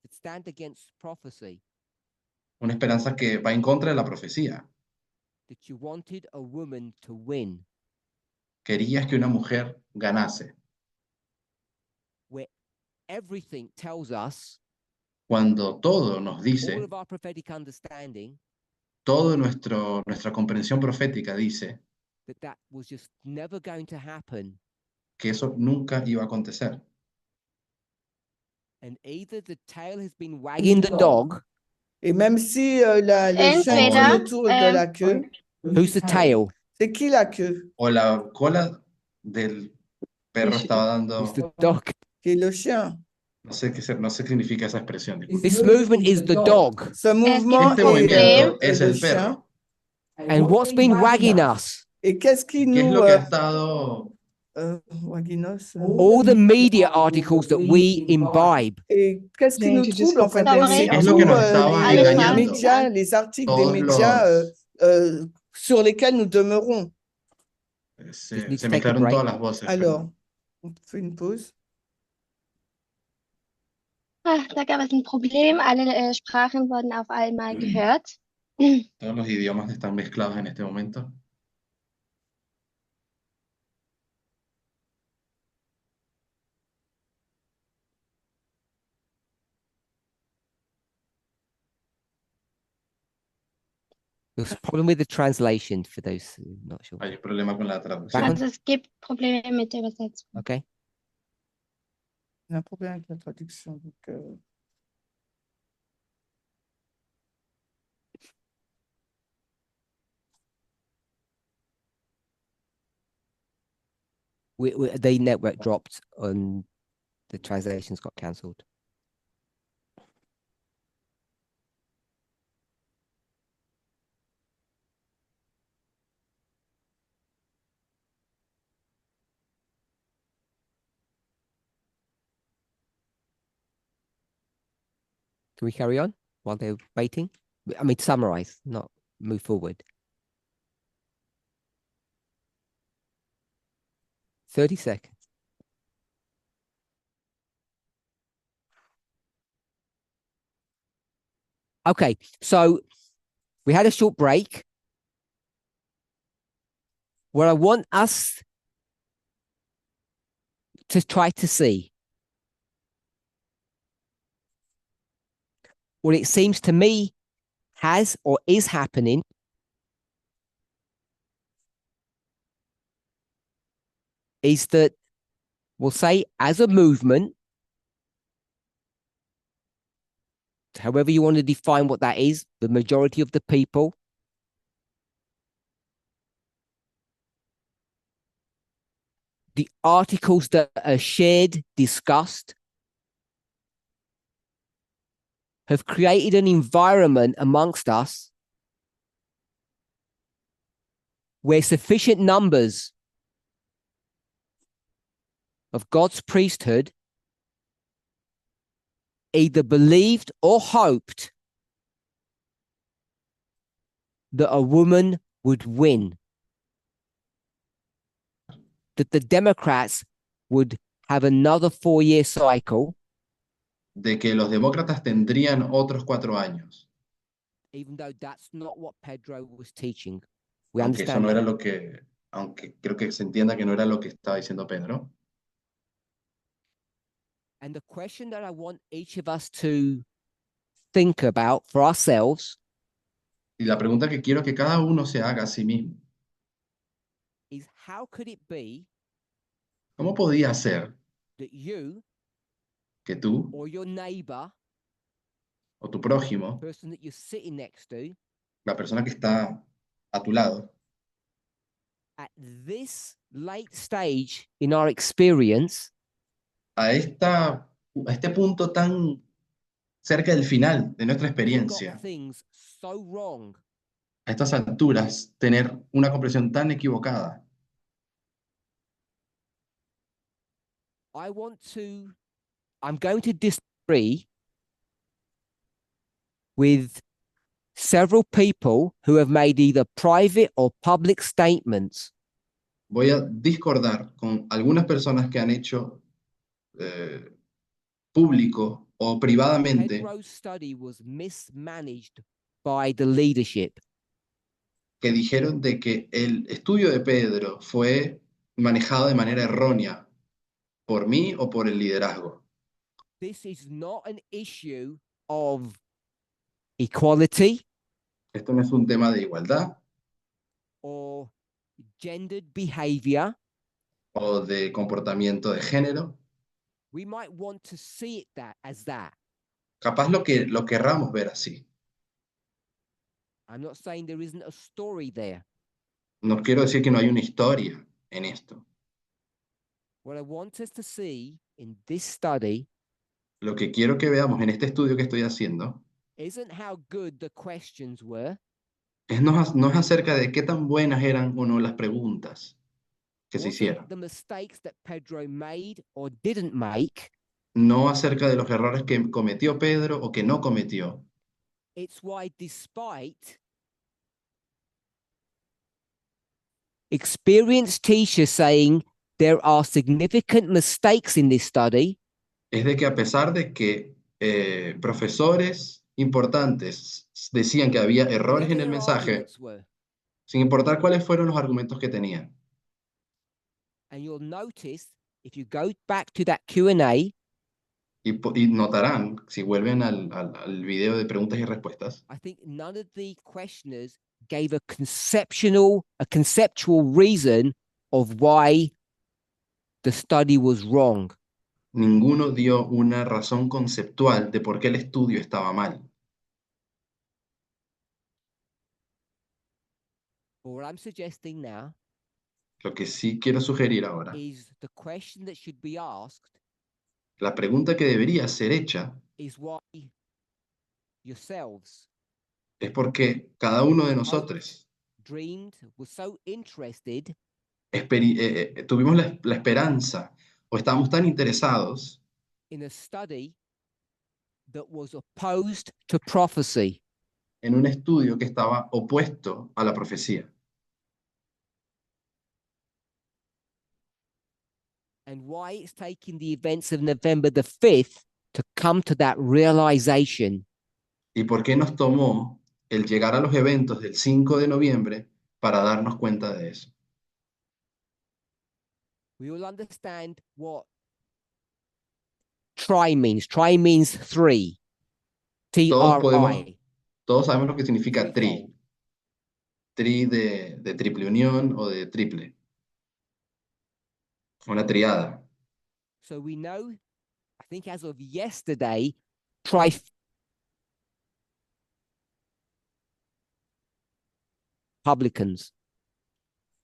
that stand against prophecy, una esperanza que va en contra de la profecía. that you wanted a woman to win, Querías que una mujer ganase. where everything tells us, Cuando todo nos all dice, of our prophetic understanding, todo nuestra comprensión profética dice that was just never going to happen. que eso nunca iba a acontecer. And either the tail has been wagging the dog, Et même si le chien Entweder, tourne autour de la queue, Who's the tail? c'est qui la queue? o la cola del perro estaba Who's the dando, dog? Qui est le chien? no sé no sé qué significa esa expresión, disculpe. This movement is the dog. Ce mouvement Este est movimiento es le el chien. perro. And what's been wagging us? Et qu'est-ce qui ¿Qué es nous... lo que ha estado, Waginos, All the media articles that we imbibe. et qu'est-ce qui nous trouble en fait? C'est qué es lo que tous nos estaba les engañando? médias, les articles des Todos médias los, sur lesquels nous demeurons. Just need se to take a mezclaron break. todas las voces. Alors, on fait une pause. Da gab es ein Problem. Alle Sprachen wurden auf einmal gehört. Todos los idiomas están mezclados en este momento. There's a problem with the translation for those who are not sure. Hay un problema con la traducción. Also es gibt Probleme mit der Übersetzung. Okay. Il y a un problème avec la traduction. Donc, The network dropped and the translations got cancelled. Can we carry on while they're waiting? I mean, summarize, not move forward. 30 seconds. Okay, so we had a short break. What I want us to try to see, what it seems to me has or is happening, is that we'll say as a movement, however you want to define what that is, the majority of the people the articles that are shared, discussed, have created an environment amongst us where sufficient numbers of God's priesthood either believed or hoped that a woman would win, that the Democrats would have another 4-year cycle, de que los demócratas tendrían otros 4 años. even though that's not what Pedro was teaching. We Aunque eso understand no era that. lo que, aunque creo que se entienda que no era lo que estaba diciendo Pedro. And the question that I want each of us to think about for ourselves Y la pregunta que quiero que cada uno se haga a sí mismo, is, how could it be ¿cómo podía ser that you que tú or your neighbor, o tu prójimo, person that you're sitting next to, la persona que está a tu lado, at this late stage in our experience, a este punto tan cerca del final de nuestra got experiencia, things so wrong, a estas alturas, tener una comprensión tan equivocada? I'm going to disagree with several people who have made either private or public statements Voy a discordar con algunas personas que han hecho público o privadamente Pedro's study was mismanaged by the leadership. que dijeron de que el estudio de Pedro fue manejado de manera errónea por mí o por el liderazgo. This is not an issue of equality Esto no es un tema de igualdad or gendered behavior. o de comportamiento de género. We might want to see it as that. Capaz lo querramos ver así. I'm not saying there isn't a story there. No quiero decir que no hay una historia en esto. What I want us to see in this study Lo que quiero que veamos en este estudio que estoy haciendo isn't how good the questions were. no es acerca de qué tan buenas eran o no las preguntas que se wasn't hicieron. the mistakes that Pedro made or didn't make. No acerca de los errores que cometió Pedro o que no cometió. It's why, despite experienced teachers saying there are significant mistakes in this study, Es de que a pesar de que profesores importantes decían que había errores whatever en el their mensaje, arguments were, sin importar cuáles fueron los argumentos que tenían. and you'll notice if you go back to that Q&A, Y notarán, si vuelven al video de preguntas y respuestas, I think none of the questioners gave a conceptual reason of why the study was wrong. ninguno dio una razón conceptual de por qué el estudio estaba mal. But what I'm suggesting now Lo que sí quiero sugerir ahora, is the question that should be asked la pregunta que debería ser hecha is why yourselves es porque cada uno de nosotros dreamed, was so interested tuvimos la esperanza o estábamos tan interesados in a study that was opposed to prophecy. en un estudio que estaba opuesto a la profecía. And why it's taking the events of November the 5th to come to that realization. ¿Y por qué nos tomó el llegar a los eventos del 5 de noviembre para darnos cuenta de eso? We will understand what tri means. Tri means three. T-R-I. Todos sabemos lo que significa tri. Tri de triple unión o de triple. Una triada. So we know, I think as of yesterday, Republicans.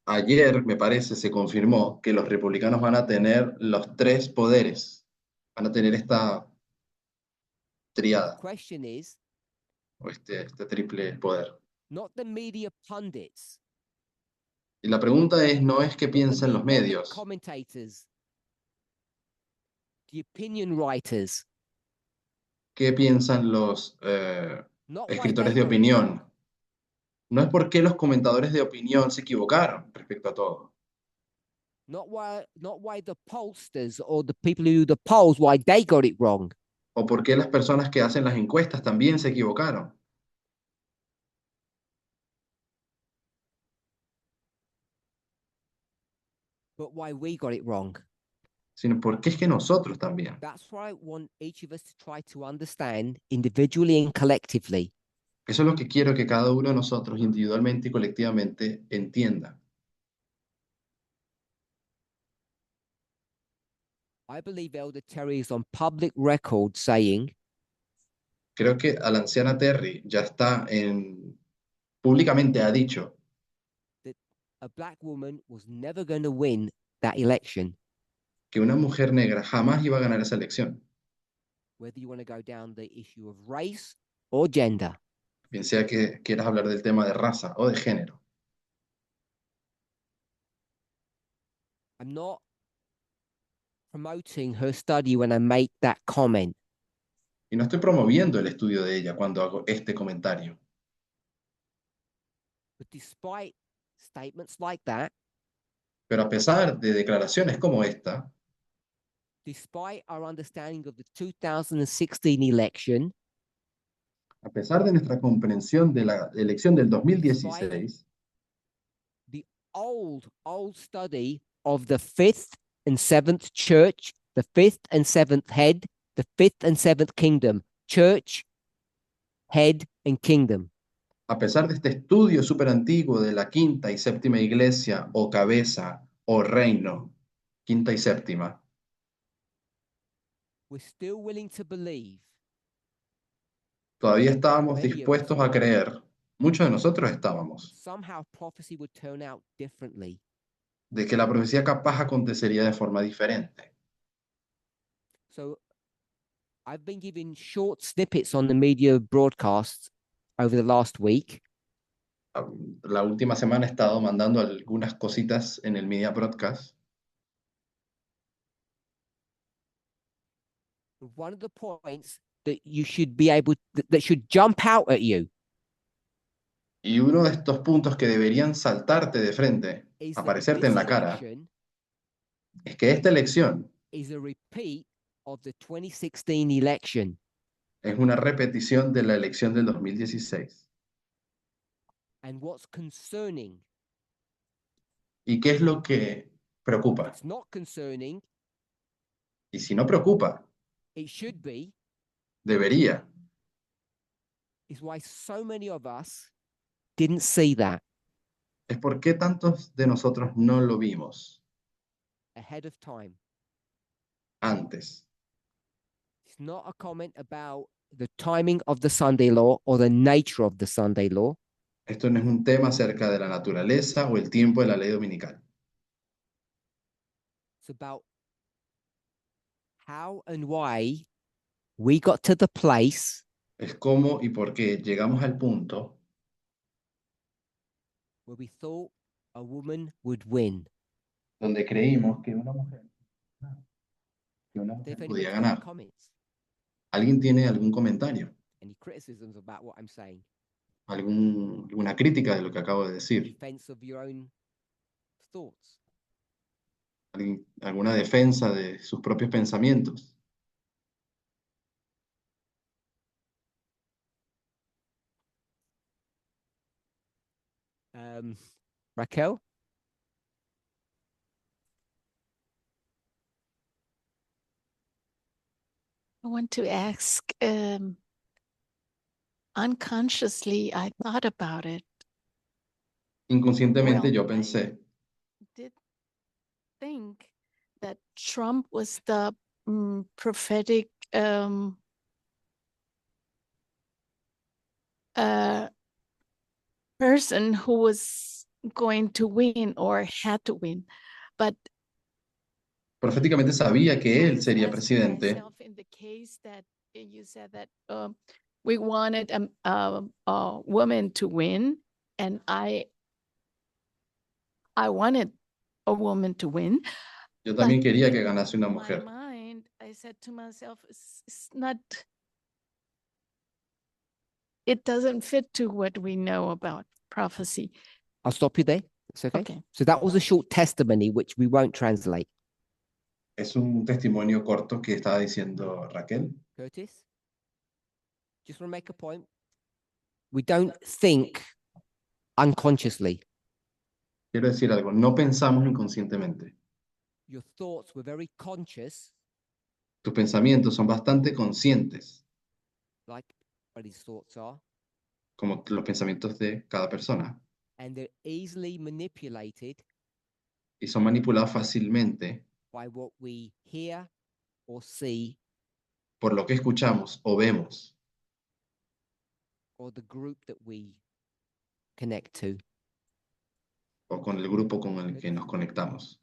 Ayer, me parece, se confirmó que los republicanos van a tener los tres poderes. Van a tener esta triada. The question is, O este triple poder. not the media pundits. Y la pregunta es, no es qué piensan los medios, Commentators, the opinion writers, qué piensan los not why escritores they de got it opinión. wrong. No es porque los comentadores de opinión se equivocaron respecto a todo. Not why the pollsters or the people who do the polls, why they got it wrong. O porque las personas que hacen las encuestas también se equivocaron. But why we got it wrong. Sino porque es que nosotros también. That's why I want each of us to try to understand individually and collectively. Eso es lo que quiero que cada uno de nosotros individualmente y colectivamente entienda. I believe Elder Terry is on public record saying Creo que a la anciana Terry ya está públicamente ha dicho that a black woman was never going to win that election. que una mujer negra jamás iba a ganar esa elección, Whether you want to go down the issue of race or gender. bien sea que quieras hablar del tema de raza o de género. I'm not promoting her study when I make that comment. Y no estoy promoviendo el estudio de ella cuando hago este comentario. But despite statements like that, Pero a pesar de declaraciones como esta, despite our understanding of the 2016 election, a pesar de nuestra comprensión de la elección del 2016, the old study of the fifth and seventh church, the fifth and seventh head, the fifth and seventh kingdom, church, head, and kingdom. a pesar de este estudio súper antiguo de la quinta y séptima iglesia o cabeza o reino, quinta y séptima, We're still willing to believe todavía estábamos dispuestos a creer muchos de nosotros estábamos, somehow prophecy would turn out differently. de que la profecía capaz acontecería de forma diferente. So I've been giving short snippets on the media broadcasts over the last week. La última semana he estado mandando algunas cositas en el Media Broadcast. One of the points that you should be able that should jump out at you Y uno de estos puntos que deberían saltarte de frente, is that aparecerte en this la cara, election es que esta elección is a repeat of the 2016 election. es una repetición de la elección del 2016. And what's concerning, ¿Y qué es lo que preocupa? it's not concerning, Y si no preocupa, it should be, debería. is why so many of us didn't see that Es por qué tantos de nosotros no lo vimos ahead of time. antes. It's not a comment about the timing of the Sunday law or the nature of the Sunday law. Esto no es un tema acerca de la naturaleza o el tiempo de la ley dominical. It's about how and why we got to the place Es cómo y por qué llegamos al punto where we thought a woman would win. donde creímos que una mujer If anyone's podía got any ganar. comments, ¿Alguien tiene algún comentario? any criticisms about what I'm saying, ¿Alguna crítica de lo que acabo de decir? defense of your own thoughts? ¿Alguna defensa de sus propios pensamientos? Raquel? I want to ask, unconsciously, I thought about it. Inconscientemente Well, yo pensé, Did think that Trump was the prophetic person who was going to win or had to win. But proféticamente sabía que I él was sería asking presidente, myself in the case that you said that we wanted a woman to win, and I wanted a woman to win. yo también But quería que in ganase una my mujer. mind, I said to myself, it's not, it doesn't fit to what we know about prophecy. I'll stop you there. It's okay. Okay. So that was a short testimony, which we won't translate. Es un testimonio corto que estaba diciendo Raquel. Curtis, just want to make a point. We don't think unconsciously. Quiero decir algo, no pensamos inconscientemente. Your thoughts were very conscious, Tus pensamientos son bastante conscientes, like everybody's thoughts are, como los pensamientos de cada persona, and they're easily manipulated y son manipulados fácilmente by what we hear or see por lo que escuchamos o vemos, or the group that we connect to. o con el grupo con el que nos conectamos.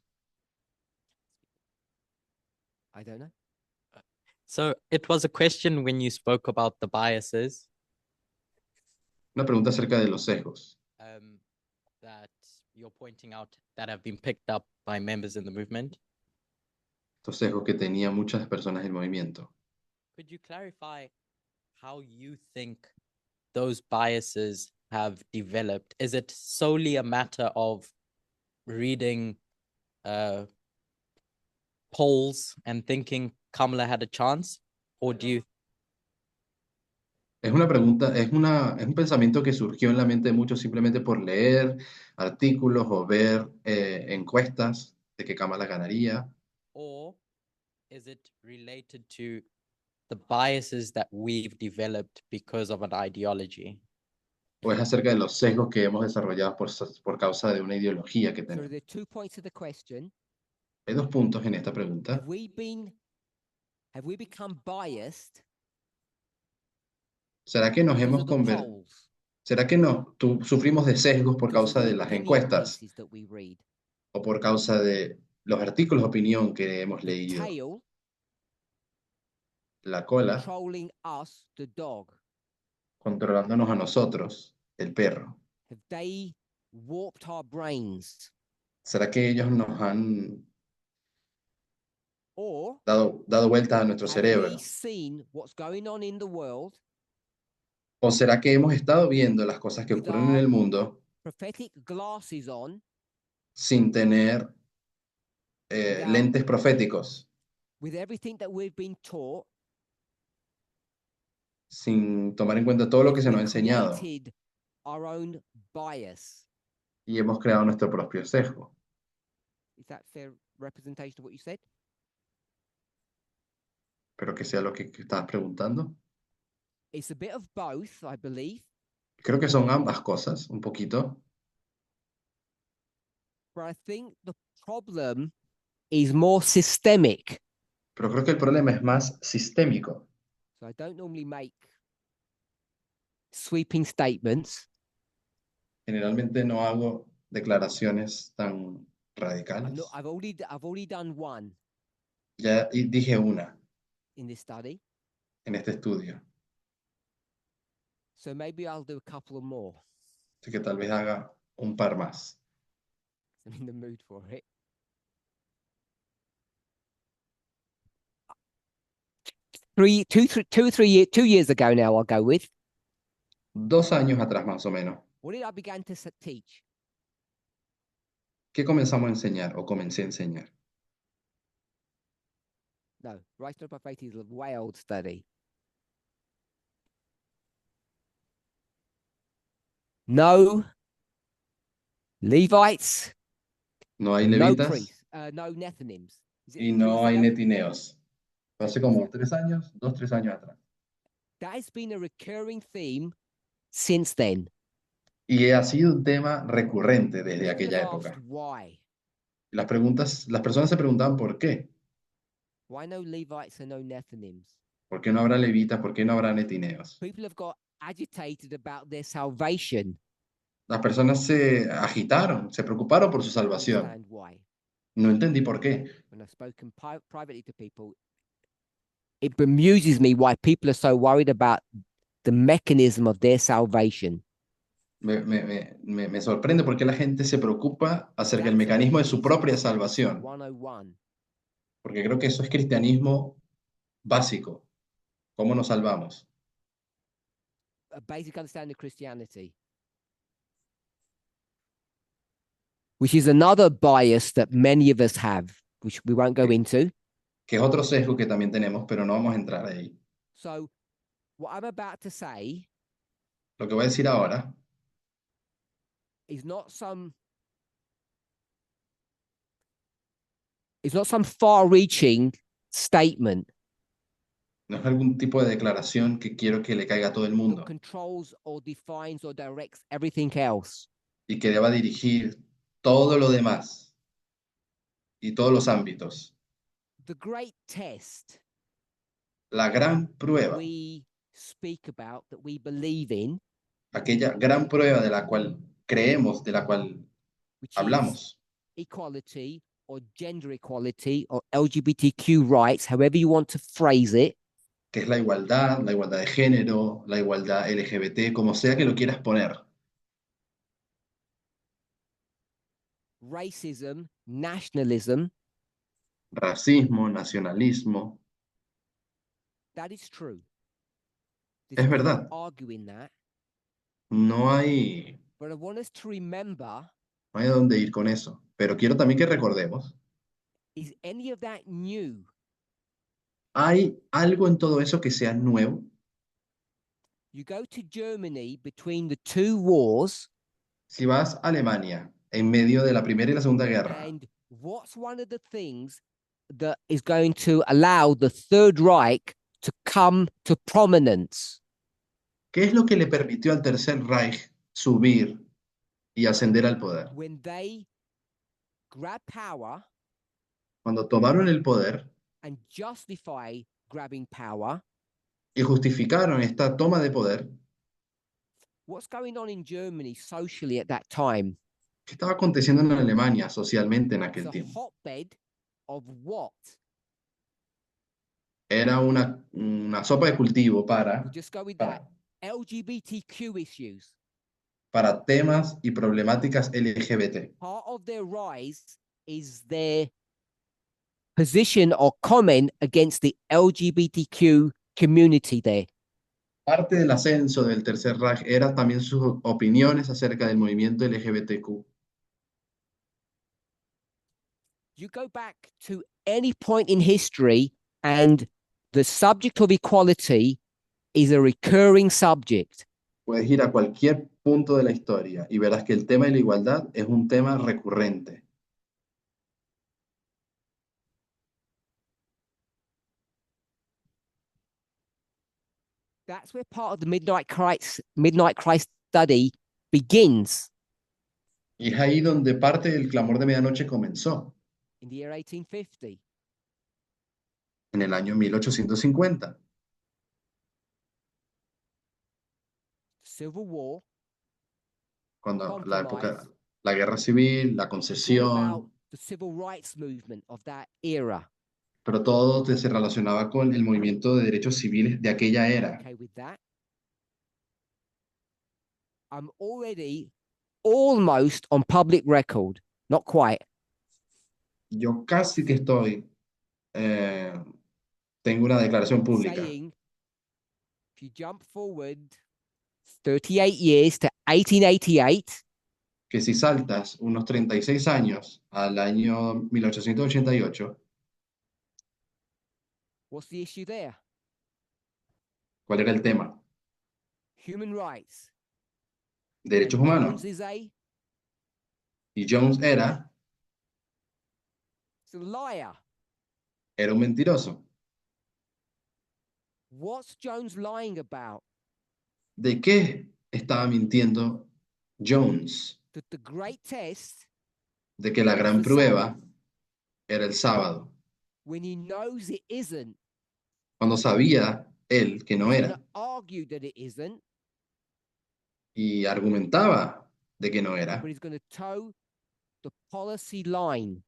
I don't know. So it was a question when you spoke about the biases Una pregunta acerca de los sesgos that you're pointing out that have been picked up by members in the movement. estos sesgos que tenían muchas personas del movimiento. Could you clarify how you think those biases have developed? Is it solely a matter of reading polls and thinking Kamala had a chance? Or do you Es una pregunta, es un pensamiento que surgió en la mente de muchos simplemente por leer artículos o ver encuestas de que Kamala ganaría, or is it related to the biases that we've developed because of an ideology? o es acerca de los sesgos que hemos desarrollado por causa de una ideología que So tenemos. there are 2 points of the question. Hay dos puntos en esta pregunta. Have we become biased ¿Será que nos because hemos of the polls? ¿Será que no? Sufrimos de sesgos por because of causa the de las opinion encuestas pieces that we read. o por causa de los artículos de opinión que hemos The leído? tail La cola controlling us, the dog. controlándonos a nosotros, el perro. Have they warped our brains? ¿Será que ellos nos han Or dado vueltas a nuestro have we cerebro? seen what's going on in the world ¿O será que hemos estado viendo las cosas que with ocurren en our el mundo prophetic glasses on sin tener without- lentes proféticos, with everything that we've been taught? sin tomar en cuenta todo lo que se nos ha We've enseñado created our own bias. y hemos creado nuestro propio sesgo? Is that fair representation of what you said? Espero que sea lo que estabas preguntando. It's a bit of both, I believe, Creo que son ambas cosas, un poquito. but I think the problem is more systemic. Pero creo que el problema es más sistémico. So I don't normally make sweeping statements. Generalmente no hago declaraciones tan radicales. I've already done one Ya dije una in this study, en este estudio, so maybe I'll do a couple of more. así que tal vez haga un par más. I'm in the mood for it. 2 years ago now, I'll go with. 2 años atrás más o menos. What did I begin to teach? ¿Qué comenzamos a enseñar o comencé a enseñar? No, Rise to by Faith is a way old study. No Levites, No hay no levitas priests, no Nethinims. Is it y 2 no years hay ago? netineos. Fue hace como 3 años, 2, 3 años atrás. That has been a recurring theme since then. Y ha sido un tema recurrente desde People aquella have época. asked why. Las personas se preguntaban por qué. Why no Levites and no Nethinims? ¿Por qué no habrá levitas? ¿Por qué no habrá netineos? People have got agitated about their salvation. Las personas se agitaron, se preocuparon por su salvación. Understand why. No entendí por qué. When I've spoken privately to people, it bemuses me why people are so worried about the mechanism of their salvation. Me sorprende por qué la gente se preocupa acerca del mecanismo de su propia salvación. 101. Porque creo que eso es cristianismo básico. ¿Cómo nos salvamos? A basic understanding of Christianity. Which is another bias that many of us have, which we won't go into. Que es otro sesgo que también tenemos, pero no vamos a entrar ahí. So, what I'm about to say Lo que voy a decir ahora is not some far-reaching statement no es algún tipo de declaración que quiero que le caiga a todo el that mundo controls or defines or directs everything else. y que deba dirigir todo lo demás y todos los ámbitos. The great test La gran prueba, we speak about, that we believe in, aquella gran prueba de la cual creemos, de la cual which is hablamos, equality or gender equality or LGBTQ rights, however you want to phrase it, que es la igualdad de género, la igualdad LGBT, como sea que lo quieras poner. racism, nationalism, Racismo, nacionalismo, that is true. es verdad. Arguing that, No hay but I want us to remember, no hay a dónde ir con eso. Pero quiero también que recordemos, is any of that new? ¿hay algo en todo eso que sea nuevo? You go to Germany between the two wars, Si vas a Alemania en medio de la Primera y la Segunda Guerra, and what's one of the things that is going to allow the Third Reich to come to prominence? ¿qué es lo que le permitió al Tercer Reich subir y ascender al poder? When they grab power Cuando tomaron el poder and justify grabbing power, y justificaron esta toma de poder, What's going on in Germany socially at that time? ¿Qué estaba aconteciendo en Alemania socialmente en It's aquel a tiempo? hotbed of what? Era una sopa de cultivo We'll just go with para, that. LGBTQ issues. para temas y problemáticas LGBT. Part of their rise is their position or comment against the LGBTQ community there. Parte del ascenso del Tercer Reich era también sus opiniones acerca del movimiento LGBTQ. You go back to any point in history and the subject of equality is a recurring subject. Puedes ir a cualquier punto de la historia y verás que el tema de la igualdad es un tema recurrente. That's where part of the Midnight Christ study begins Y es ahí donde parte del clamor de medianoche comenzó, in the year 1850. en el año 1850. Civil War, Cuando la época, compromise, la guerra civil, la it's all about concesión, the civil rights movement of that era. pero todo se relacionaba con el movimiento de derechos civiles de aquella era. Okay, with that, I'm already almost on public record, not quite. Yo casi que estoy, tengo una declaración pública, Saying, if you jump forward 38 years to 1888, que si saltas unos 36 años al año 1888, what's the issue there? ¿cuál era el tema? Human rights. Derechos And humanos. Jones is a Y Jones era liar. un mentiroso. What's Jones lying about? ¿De qué estaba mintiendo Jones? That the great test, De que la gran prueba era el sábado, when he knows it isn't, cuando sabía él que no he's era, gonna argue that it isn't, y argumentaba de que no era, but he's going to toe the policy line.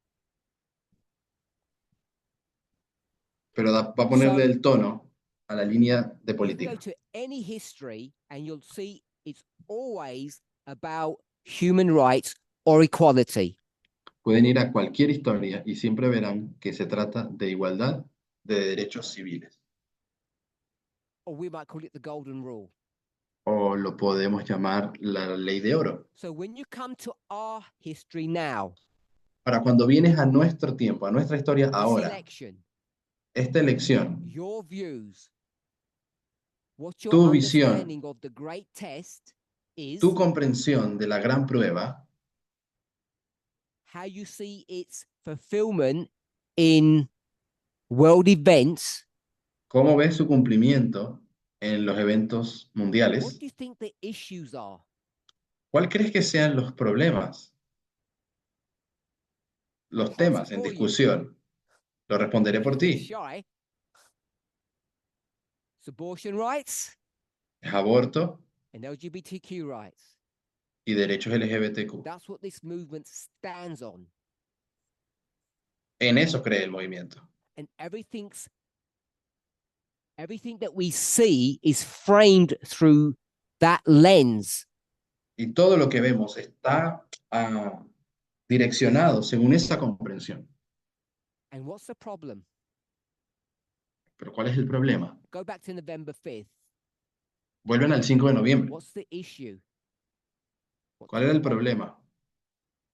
pero va a ponerle So- el tono a la línea de You can go política. to any history and you'll see it's always about human rights or equality. Pueden ir a cualquier historia y siempre verán que se trata de igualdad de derechos civiles. Or we might call it the golden rule. O lo podemos llamar la ley de oro. So when you come to our history now, Para cuando vienes a nuestro tiempo, a nuestra historia this ahora, election, esta elección, your views, what your Tu visión, understanding of the great test is, tu comprensión de la gran prueba, how you see its fulfillment in world events, cómo ves su cumplimiento en los eventos what mundiales, do you think the issues are? ¿cuál crees que sean los problemas, los I'll temas answer en for you. discusión? Lo responderé por ti. Shy. It's abortion rights Es aborto and LGBTQ rights. y derechos LGBTQ. That's what this movement stands on. En eso cree el movimiento. And everything that we see is framed through that lens. Y todo lo que vemos está direccionado según esa comprensión. And what's the problem? Pero ¿cuál es el problema? Go back to November 5th. Vuelven al 5 de noviembre. What's the issue? What's ¿Cuál era el problema?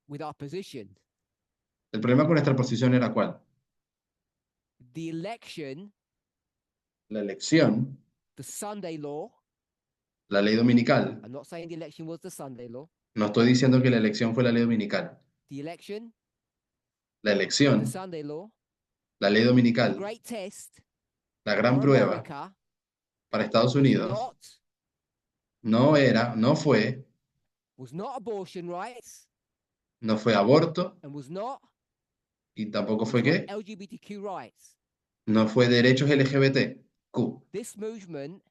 with our position? El problema con nuestra posición era ¿cuál? The election, La elección, the Sunday law. la ley dominical. I'm not saying the election was the Sunday law. No estoy diciendo que la elección fue la ley dominical. The election, La elección, the Sunday law, la ley the dominical, great test la gran for prueba America para Estados Unidos no fue was not abortion rights aborto and was not y tampoco fue ¿qué? LGBTQ rights. No fue derechos LGBTQ. This movement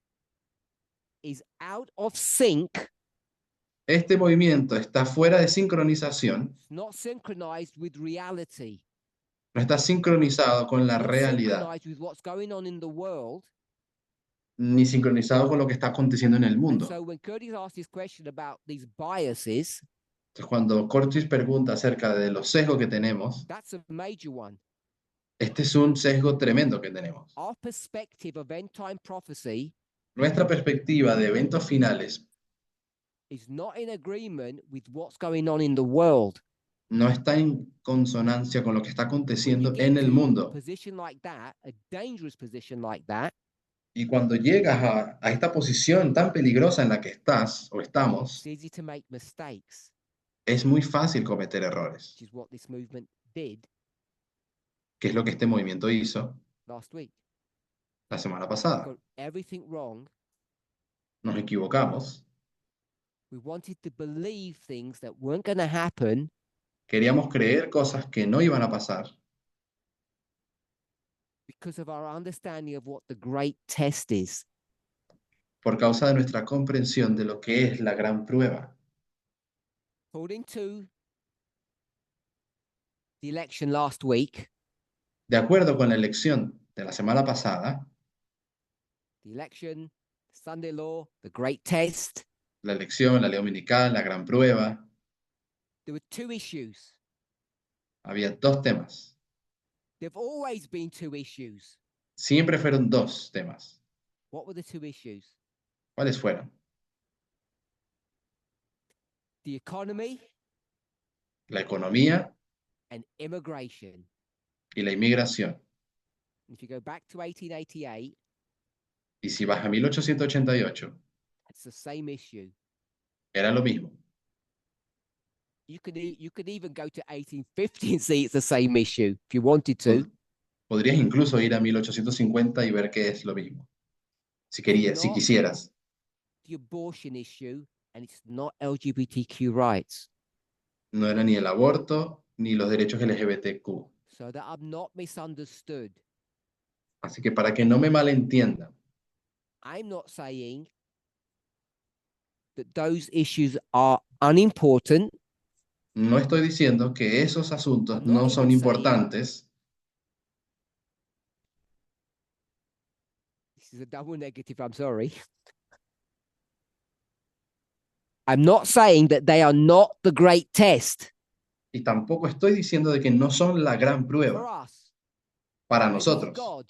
is out of sync Este movimiento está fuera de sincronización, It's not synchronized with reality. no está sincronizado con la It's not realidad, synchronized with what's going on in the world. ni sincronizado con lo que está aconteciendo en el And mundo. so when Curtis asked this question about these biases, Entonces, cuando Curtis pregunta acerca de los sesgos que tenemos, that's a major one. este es un sesgo tremendo que tenemos. Our perspective of end time prophecy Nuestra perspectiva de eventos finales is not in agreement with what's going on in the world. no está en consonancia con lo que está When you aconteciendo get en el to a mundo. position like that, a dangerous position like that, Y cuando llegas a esta posición tan peligrosa en la que estás o estamos, it's easy to make mistakes, es muy fácil cometer errores, which is what this movement did que es lo que este movimiento hizo last week. la semana We pasada. got everything wrong. Nos equivocamos, We wanted to believe things that weren't going to happen queríamos creer cosas que no iban a pasar because of our understanding of what the great test is. por causa de nuestra comprensión de lo que es la gran prueba. According to the election last week, De acuerdo con la elección de la semana pasada, the election, Sunday law, the great test, la elección, la ley dominical, la gran prueba, there were two issues. había dos temas. There've always been two issues. Siempre fueron dos temas. What were the two issues? ¿Cuáles fueron? The economy La economía and immigration. y la inmigración. If you go back to 1888, Y si vas a 1888, it's the same issue. era lo mismo. You could even go to 1850 and see it's the same issue if you wanted to. Podrías incluso ir a 1850 y ver que es lo mismo. Si querías, si No. quisieras. The abortion issue, and it's not LGBTQ rights. No era ni el aborto ni los derechos LGBTQ. So that I'm not misunderstood. Así que para que no me malentiendan, I'm not saying that those issues are unimportant. no estoy diciendo que esos asuntos I'm not no son even importantes. This is a double negative, I'm sorry. I'm not saying that they are not the great test Y tampoco estoy diciendo de que no son la gran for prueba us, para maybe for nosotros. God,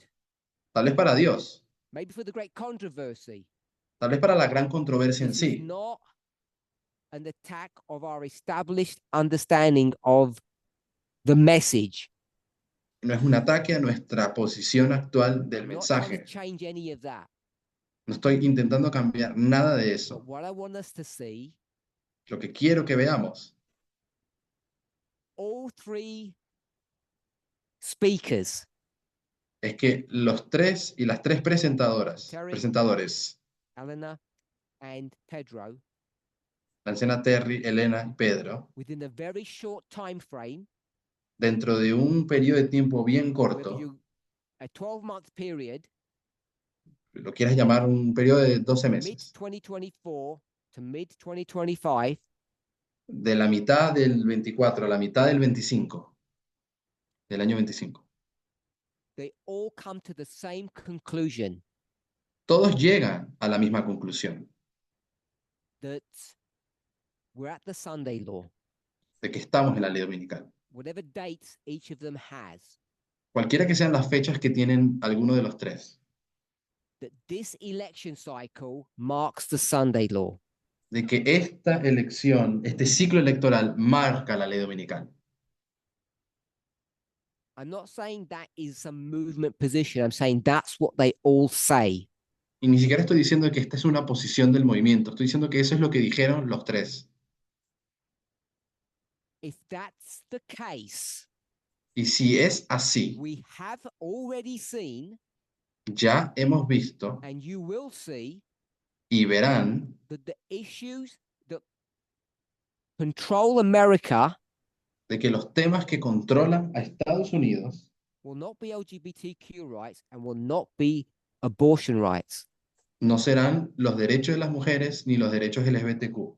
Tal vez para Dios. maybe for the great controversy. Tal vez para la gran controversia en This is sí. not an attack of our established understanding of the message. No es un ataque a nuestra posición actual del I'm not trying mensaje. to change any of that. No estoy intentando cambiar nada de But eso. what I want us to see, Lo que quiero que veamos, all three speakers, es que los tres y las tres Terry. presentadores, Elena and Pedro, la anciana Terry, Elena y Pedro, within a very short time frame, dentro de un periodo de tiempo bien whether corto, a 12-month period, lo quieras llamar un periodo de 12 meses, mid-2024 to mid-2025, de la mitad del 24 a la mitad del 25, del año 25, they all come to the same conclusion todos llegan a la misma conclusión, that we're at the Sunday law, de que estamos en la ley dominical. whatever dates each of them has, Cualquiera que sean las fechas que tienen alguno de los tres, that this election cycle marks the Sunday law. de que esta elección, este ciclo electoral marca la ley dominical. I'm not saying that is some movement position. I'm saying that's what they all say. Y ni siquiera estoy diciendo que esta es una posición del movimiento, estoy diciendo que eso es lo que dijeron los tres. If that's the case, Y si es así, we have already seen, ya hemos visto and you will see, y verán that the issues that control America de que los temas que controlan a Estados Unidos will not be LGBTQ rights and will not be abortion rights. no serán los derechos de las mujeres ni los derechos LGBTQ.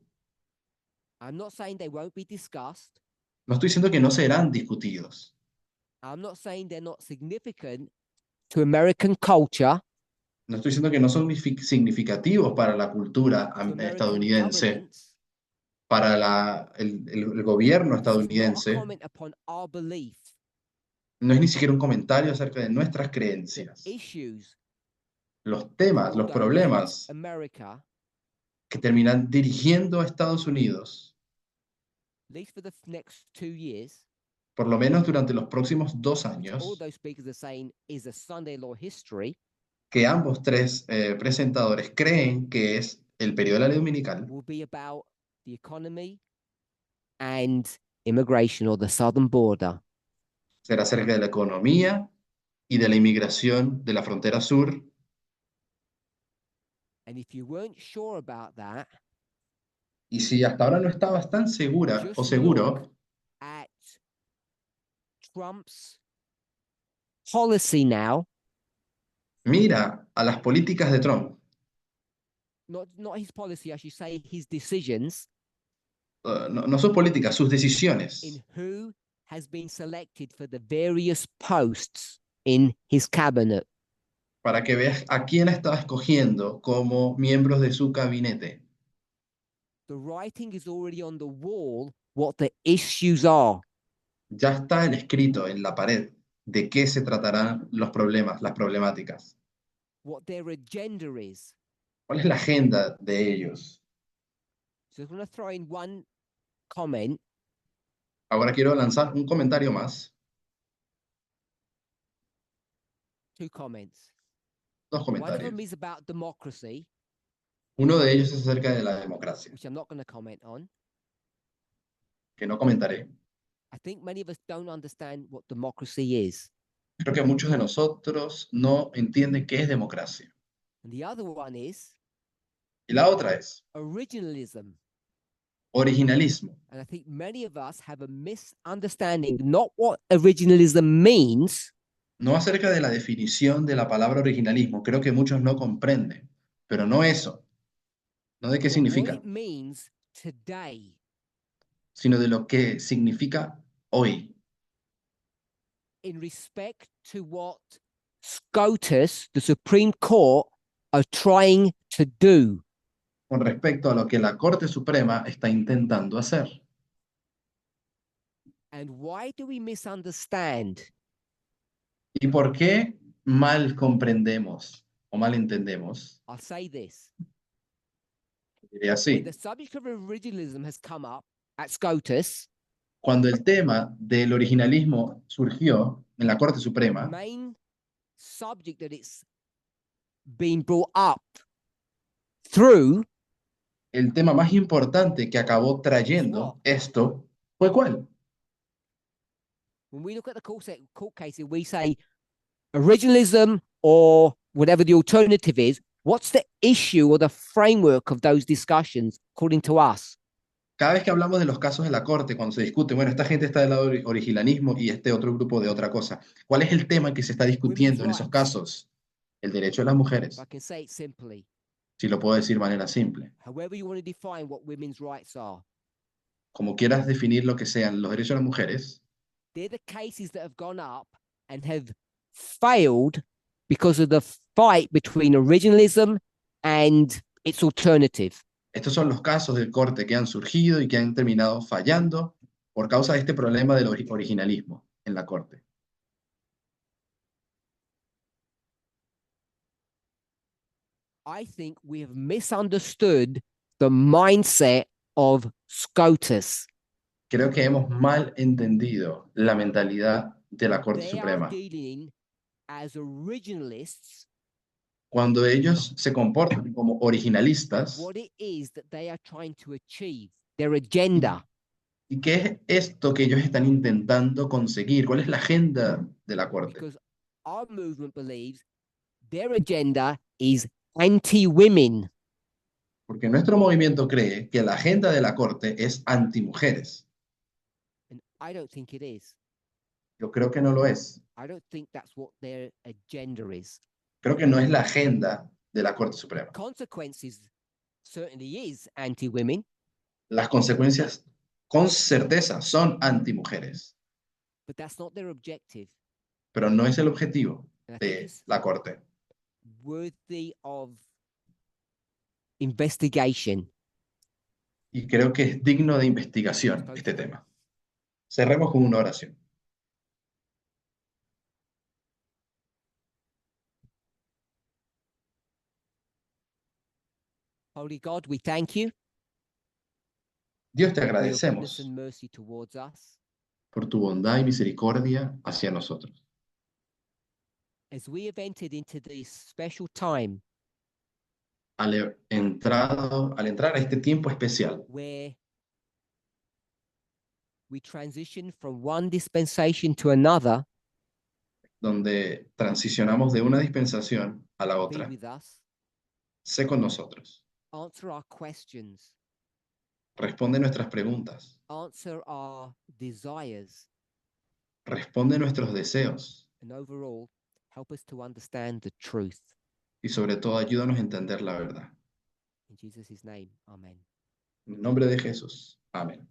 I'm not saying they won't be discussed. No estoy diciendo que no serán discutidos. I'm not saying they're not significant to American culture, No estoy diciendo que no son significativos para la cultura to American estadounidense, governments. para el gobierno This is not a estadounidense. comment upon our belief. No es ni siquiera un comentario acerca de nuestras The creencias. issues Los temas, will los direct problemas America, que terminan dirigiendo a Estados Unidos, at least for the next 2 years, por lo menos durante los próximos 2 which all años, those speakers are saying is a Sunday law history, que ambos tres presentadores creen que es el periodo de la ley dominical, will be about the economy and immigration, or the southern border. será acerca de la economía y de la inmigración de la frontera sur. And if you weren't sure about that, Y si hasta ahora no estabas tan segura o just seguro, look at Trump's policy now, mira a las políticas de Trump, not his policy, I should say his decisions, no sus políticas, sus decisiones, in who has been selected for the various posts in his cabinet. para que veas a quién estaba escogiendo como miembros de su gabinete. The writing is already on the wall what the issues are. Ya está el escrito en la pared de qué se tratarán los problemas, las problemáticas. What their agenda is. ¿Cuál es la agenda de ellos? So I'm going to throw in one comment. Ahora quiero lanzar un comentario más, 2 comments. 2 One of comentarios. them is about democracy, Uno de ellos es acerca de la democracia, which I'm not going to comment on. que no comentaré. I think many of us don't understand what democracy is. Creo que muchos de nosotros no entienden qué es democracia. And the other one is Y la otra es originalism. originalismo. And I think many of us have a misunderstanding, not what originalism means, No acerca de la definición de la palabra originalismo, creo que muchos no comprenden, pero no eso, no de qué but what significa, it means today. sino de lo que significa hoy, In respect to what SCOTUS, the Supreme Court, are trying to do. con respecto a lo que la Corte Suprema está intentando hacer. And why do we misunderstand? ¿Y por qué mal comprendemos o mal entendemos? I'll say this. Diré When así, the subject of originalism has come up at SCOTUS, cuando el tema del originalismo surgió en la Corte the Suprema, main subject that it's been brought up through el tema más importante que acabó trayendo esto fue ¿cuál? when we look at the court cases, we say originalism or whatever the alternative is. What's the issue or the framework of those discussions, according to us? Cada vez que hablamos de los casos de la Corte, cuando se discute, bueno, esta gente está del lado del originalismo y este otro grupo de otra cosa. ¿Cuál es el tema que se está discutiendo en esos casos? El derecho de las mujeres. If I can say it simply, Si lo puedo decir de manera simple. however you want to define what women's rights are, Como quieras definir lo que sean los derechos de las mujeres, they're the cases that have gone up and have failed because of the fight between originalism and its alternative. estos son los casos del corte que han surgido y que han terminado fallando por causa de este problema del originalismo en la Corte. I think we have misunderstood the mindset of SCOTUS. Creo que hemos mal entendido la mentalidad de la Corte They Suprema. are dealing as originalists, Cuando ellos se comportan como originalistas, what it is that they are trying to achieve, their agenda. ¿y qué es esto que ellos están intentando conseguir? ¿Cuál es la agenda de la Corte? Because our movement believes their agenda is anti-women. Porque nuestro movimiento cree que la agenda de la Corte es antimujeres. And I don't think it is. Yo creo que no lo es. I don't think that's what their agenda is. Creo que no es la agenda de la Corte Suprema. Consequences certainly is anti-women. Las consecuencias con certeza son antimujeres, but that's not their objective. pero no es el objetivo And I think de it's la Corte. worthy of investigation. Y creo que es digno de investigación este tema. Cerremos con una oración. Holy God, we thank you Dios, te for your goodness agradecemos and mercy towards us. por tu bondad y misericordia hacia nosotros. As we have entered into this special time Al entrar a este tiempo especial, where we transition from one dispensation to another, donde transicionamos de una dispensación a la be otra, with us, sé con nosotros. answer our questions, Responde nuestras preguntas, answer our desires, responde nuestros deseos and overall, help us to understand the truth. y sobre todo ayúdanos a entender la verdad. In Jesus' name, amen. En nombre de Jesús. Amén.